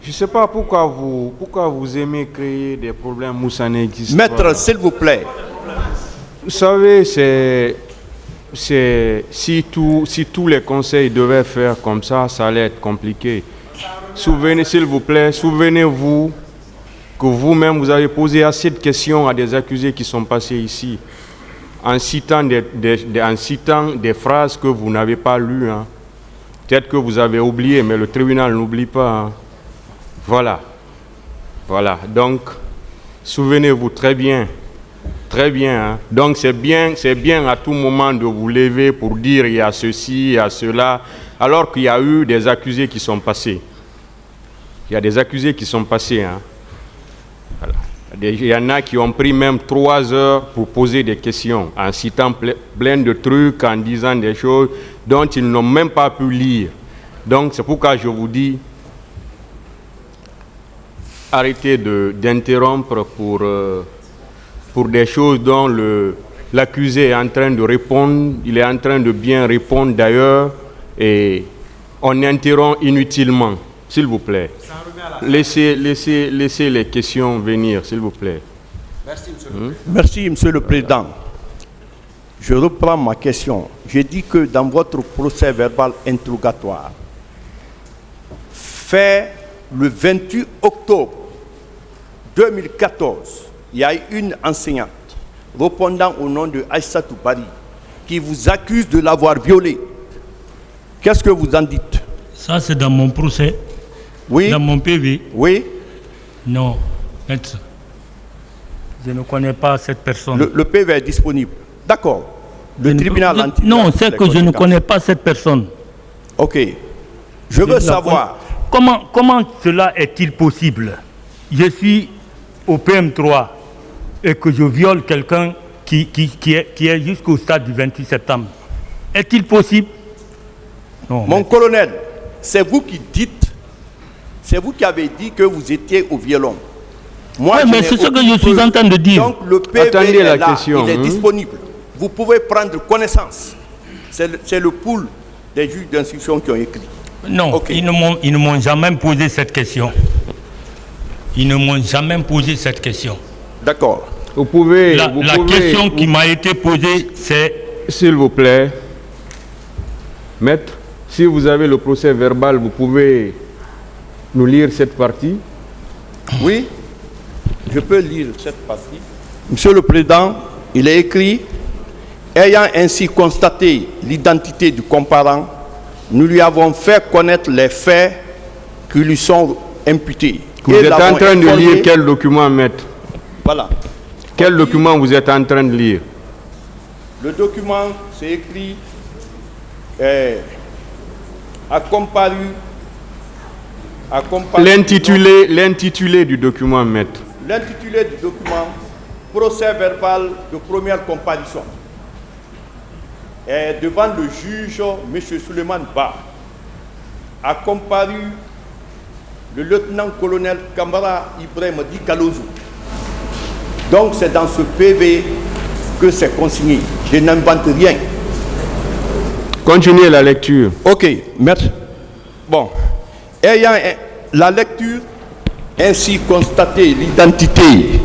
Je ne sais pas pourquoi vous aimez créer des problèmes où ça n'existe pas. Maître, s'il vous plaît. Vous savez, si tous les conseils devaient faire comme ça allait être compliqué. S'il vous plaît, souvenez-vous que vous-même, vous avez posé assez de questions à des accusés qui sont passés ici, en citant des phrases que vous n'avez pas lues. Hein. Peut-être que vous avez oublié, mais le tribunal n'oublie pas. Hein. Voilà. Donc, souvenez-vous très bien. Très bien. Hein. Donc, c'est bien à tout moment de vous lever pour dire il y a ceci, il y a cela, alors qu'il y a eu des accusés qui sont passés. Il y a des accusés qui sont passés. Hein. Voilà. Il y en a qui ont pris même 3 heures pour poser des questions, en citant plein de trucs, en disant des choses dont ils n'ont même pas pu lire. Donc c'est pourquoi je vous dis, arrêtez d'interrompre pour des choses dont l'accusé est en train de répondre, il est en train de bien répondre d'ailleurs, et on interrompt inutilement, s'il vous plaît. Laissez les questions venir, s'il vous plaît. Merci, Monsieur le Président. Merci, Monsieur le Président. Je reprends ma question. J'ai dit que dans votre procès verbal interrogatoire, fait le 28 octobre 2014, il y a une enseignante répondant au nom de Aïssatou Bari qui vous accuse de l'avoir violée. Qu'est-ce que vous en dites? Ça, c'est dans mon procès. Oui. Dans mon PV. Oui. Non, maître. Je ne connais pas cette personne. Le PV est disponible. D'accord. Le tribunal non, c'est que je ne connais pas cette personne. Ok. Je veux savoir. Comment cela est-il possible? Je suis au PM3 et que je viole quelqu'un qui est jusqu'au stade du 28 septembre, est-il possible? Non, Mon colonel, c'est vous qui dites, c'est vous qui avez dit que vous étiez au violon. Moi, oui, mais c'est ce que je suis en train de dire. Donc le PV Attendez est la là, question, il est disponible. Vous pouvez prendre connaissance. C'est le pool des juges d'instruction qui ont écrit. Non, Okay. ils ne m'ont jamais posé cette question. Ils ne m'ont jamais posé cette question. D'accord. Vous pouvez... La question qui m'a été posée, c'est... S'il vous plaît, maître, si vous avez le procès verbal, vous pouvez nous lire cette partie? Oui, je peux lire cette partie. Monsieur le Président, il est écrit, ayant ainsi constaté l'identité du comparant, nous lui avons fait connaître les faits qui lui sont imputés. Vous êtes en train de lire quel document, maître? Voilà. Quel document vous êtes en train de lire? Le document, c'est écrit, a comparu. L'intitulé du document, maître. L'intitulé du document, procès verbal de première comparution. Et devant le juge, M. Suleiman Ba, a comparu le lieutenant-colonel Kamara Ibrahim Di Kalozou. Donc c'est dans ce PV que c'est consigné. Je n'invente rien. Continuez la lecture. Ok, maître. Bon. Ayant la lecture ainsi constaté l'identité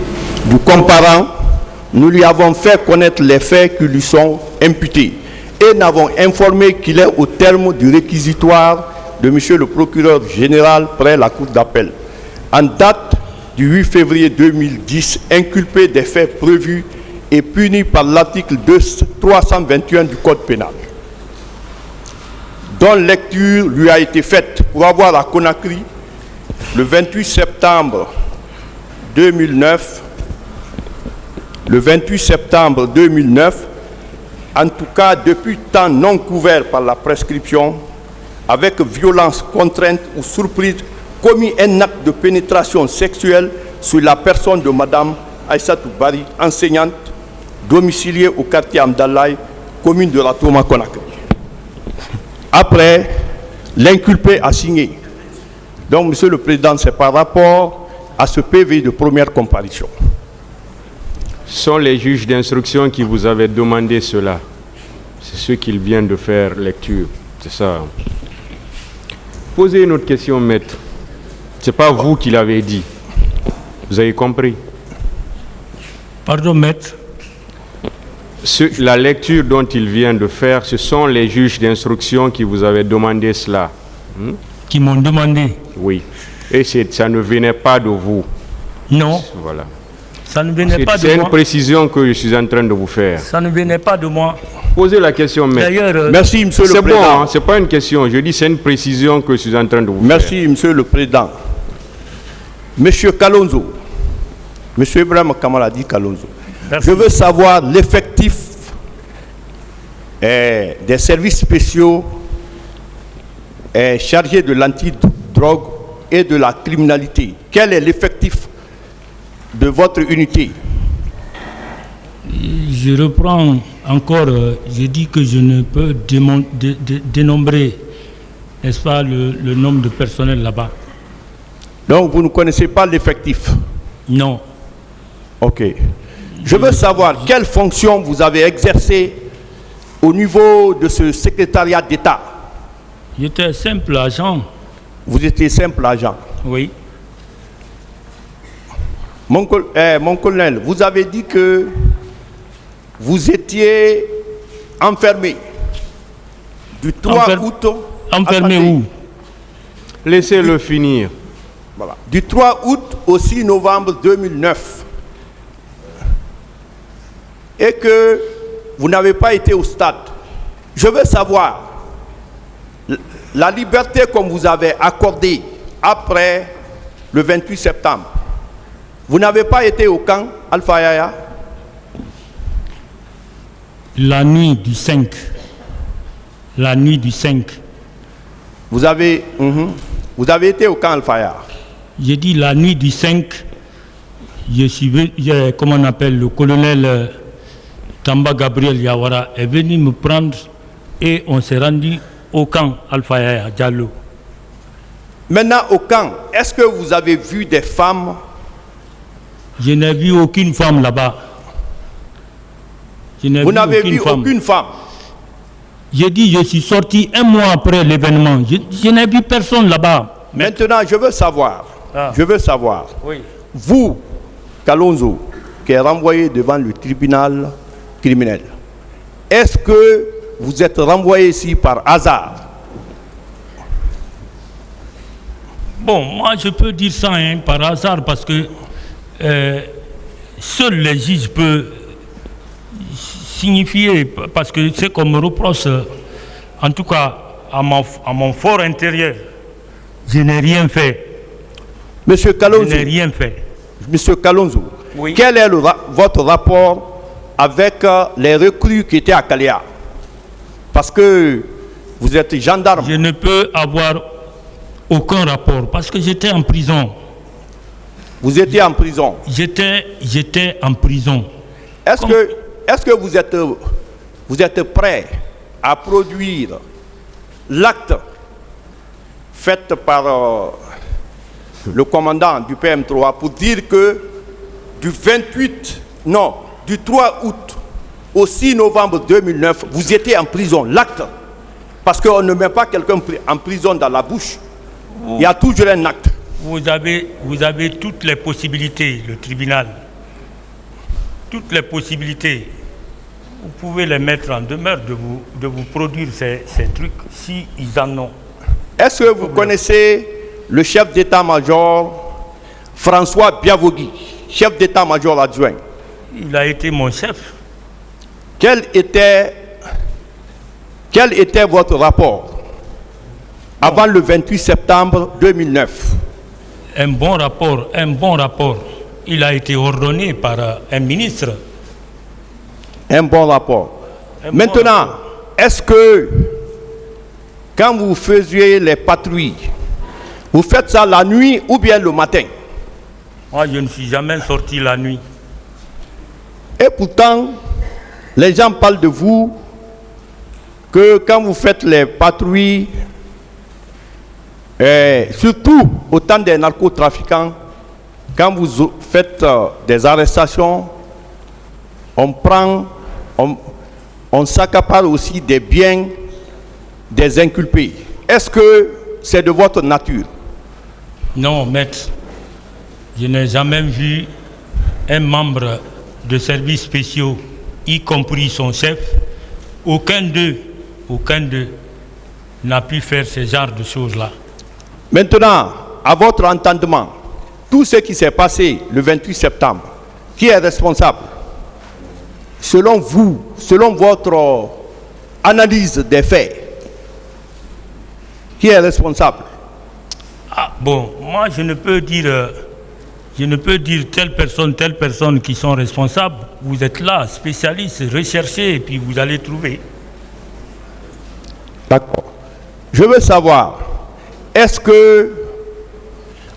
du comparant, nous lui avons fait connaître les faits qui lui sont imputés et n'avons informé qu'il est au terme du réquisitoire de M. le procureur général près la cour d'appel, en date du 8 février 2010, inculpé des faits prévus et punis par l'article 321 du Code pénal, dont lecture lui a été faite pour avoir à Conakry le 28 septembre 2009, en tout cas depuis temps non couvert par la prescription, avec violence, contrainte ou surprise, commis un acte de pénétration sexuelle sur la personne de Madame Aïssatou Bari, enseignante, domiciliée au quartier Amdalaï, commune de la Touma Conakry. Après, l'inculpé a signé. Donc, Monsieur le Président, c'est par rapport à ce PV de première comparution. Ce sont les juges d'instruction qui vous avaient demandé cela. C'est ce qu'ils viennent de faire lecture. C'est ça. Posez une autre question, maître. Ce n'est pas vous qui l'avez dit. Vous avez compris? Pardon, maître. La lecture dont il vient de faire, ce sont les juges d'instruction qui vous avaient demandé cela. Qui m'ont demandé? Oui. Et ça ne venait pas de vous. Non. Voilà. Ça ne venait pas de moi. C'est une précision que je suis en train de vous faire. Ça ne venait pas de moi. Posez la question, maître. D'ailleurs, merci, Monsieur le Président. C'est bon, hein, c'est pas une question. Je dis c'est une précision que je suis en train de vous faire. Merci, Monsieur le Président. Monsieur Kalonzo, Monsieur Ibrahim Kamara Di Kalonzo, je veux savoir l'effectif des services spéciaux chargés de l'antidrogue et de la criminalité. Quel est l'effectif de votre unité? Je reprends encore, je dis que je ne peux dénombrer, n'est-ce pas, le nombre de personnel là-bas. Donc vous ne connaissez pas l'effectif? Non. Ok. Je veux savoir quelle fonction vous avez exercée au niveau de ce secrétariat d'État. J'étais simple agent. Vous étiez simple agent? Oui. Mon colonel, vous avez dit que vous étiez enfermé du 3 août... Enfermé où? Laissez-le finir. Voilà. Du 3 août au 6 novembre 2009. Et que vous n'avez pas été au stade. Je veux savoir la liberté qu'on vous avait accordée après le 28 septembre. Vous n'avez pas été au camp Alpha Yaya? La nuit du 5. La nuit du 5. Vous avez été au camp Alpha Yaya? J'ai dit la nuit du 5, comment on appelle, le colonel Tamba Gabriel Yawara est venu me prendre et on s'est rendu au camp Alpha Yaya Diallo. Maintenant, au camp, est-ce que vous avez vu des femmes? Je n'ai vu aucune femme là-bas. Vous n'avez vu aucune femme? J'ai dit, je suis sorti un mois après l'événement. Je n'ai vu personne là-bas. Maintenant, je veux savoir. Oui. Vous, Kalonzo, qui est renvoyé devant le tribunal criminel, est-ce que vous êtes renvoyé ici par hasard? Bon, moi je peux dire ça par hasard parce que seuls les juges peuvent signifier, parce que c'est qu'on me reproche, en tout cas à mon fort intérieur, je n'ai rien fait. Monsieur Kalonzo, je n'ai rien fait. Monsieur Kalonzo, oui. Quel est votre rapport avec les recrues qui étaient à Kalea? Parce que vous êtes gendarme. Je ne peux avoir aucun rapport parce que j'étais en prison. Vous étiez en prison? J'étais en prison. Est-ce que vous êtes prêt à produire l'acte fait par le commandant du PM3 pour dire que du 3 août au 6 novembre 2009, vous étiez en prison, l'acte? Parce qu'on ne met pas quelqu'un en prison dans la bouche. Il y a toujours un acte. Vous avez toutes les possibilités, le tribunal. Toutes les possibilités. Vous pouvez les mettre en demeure de vous produire ces trucs si ils en ont. Est-ce que vous connaissez le chef d'état-major François Biavogui, chef d'état-major adjoint? Il a été mon chef. Quel était votre rapport avant le 28 septembre 2009? Un bon rapport. Il a été ordonné par un ministre. Un bon rapport. Maintenant, est-ce que quand vous faisiez les patrouilles, vous faites ça la nuit ou bien le matin? Moi, je ne suis jamais sorti la nuit. Et pourtant, les gens parlent de vous que quand vous faites les patrouilles, surtout au temps des narcotrafiquants, quand vous faites des arrestations, on s'accapare aussi des biens des inculpés. Est-ce que c'est de votre nature? Non, maître. Je n'ai jamais vu un membre de services spéciaux, y compris son chef. Aucun d'eux n'a pu faire ce genre de choses-là. Maintenant, à votre entendement, tout ce qui s'est passé le 28 septembre, qui est responsable? Selon vous, selon votre analyse des faits, qui est responsable? Ah, bon, moi je ne peux dire telle personne qui sont responsables. Vous êtes là, spécialiste, recherchez et puis vous allez trouver. D'accord. Je veux savoir, est-ce que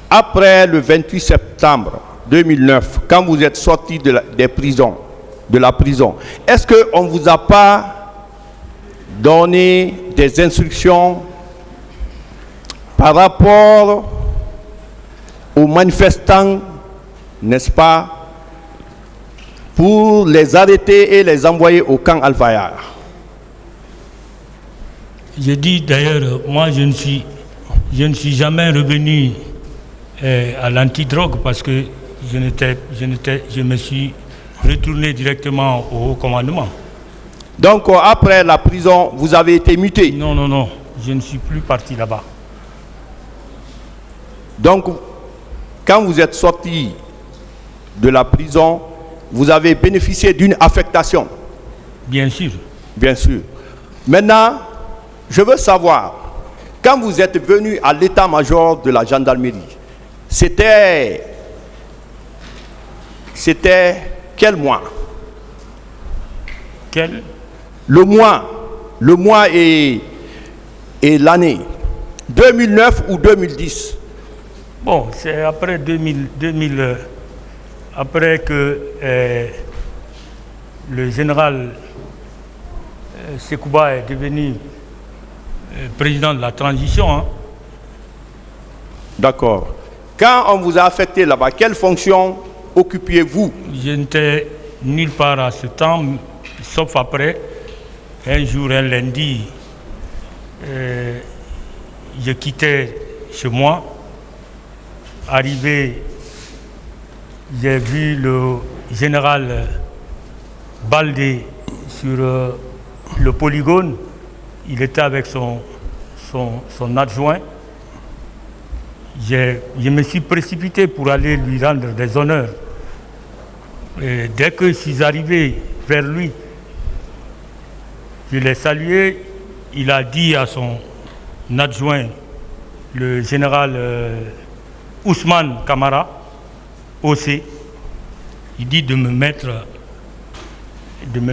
après le 28 septembre 2009, quand vous êtes sorti de la prison, est-ce qu'on ne vous a pas donné des instructions par rapport aux manifestants, n'est-ce pas, pour les arrêter et les envoyer au camp Al-Fayar? J'ai dit d'ailleurs, moi je ne suis jamais revenu à l'antidrogue parce que je me suis retourné directement au haut commandement. Donc après la prison, vous avez été muté? Non, je ne suis plus parti là-bas. Donc, quand vous êtes sorti de la prison, vous avez bénéficié d'une affectation? Bien sûr. Bien sûr. Maintenant, je veux savoir, quand vous êtes venu à l'état-major de la gendarmerie, c'était quel mois? Quel? Le mois et l'année. 2009 ou 2010? Bon, c'est après 2000, après que le général Sekouba est devenu président de la transition. Hein. D'accord. Quand on vous a affecté là-bas, quelle fonction occupiez-vous? Je n'étais nulle part à ce temps, sauf après. Un jour, un lundi, je quittais chez moi. Arrivé, j'ai vu le général Baldé sur le polygone. Il était avec son adjoint. Je me suis précipité pour aller lui rendre des honneurs. Et dès que je suis arrivé vers lui, je l'ai salué. Il a dit à son adjoint, le général Ousmane Kamara, OC, il dit de me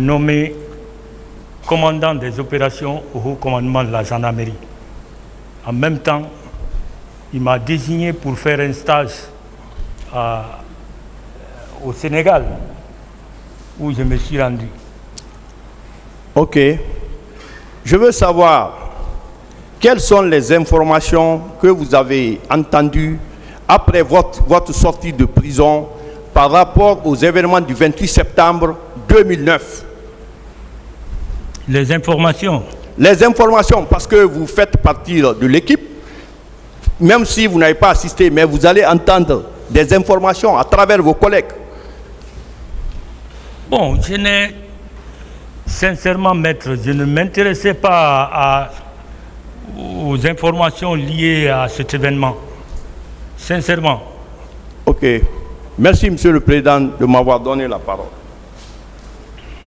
nommer commandant des opérations au haut commandement de la gendarmerie. En même temps, il m'a désigné pour faire un stage au Sénégal, où je me suis rendu. Ok. Je veux savoir quelles sont les informations que vous avez entendues après votre sortie de prison par rapport aux événements du 28 septembre 2009. Les informations? Les informations, parce que vous faites partie de l'équipe, même si vous n'avez pas assisté, mais vous allez entendre des informations à travers vos collègues. Bon, je n'ai, sincèrement, maître, je ne m'intéressais pas aux informations liées à cet événement. Sincèrement. Ok. Merci, Monsieur le Président, de m'avoir donné la parole.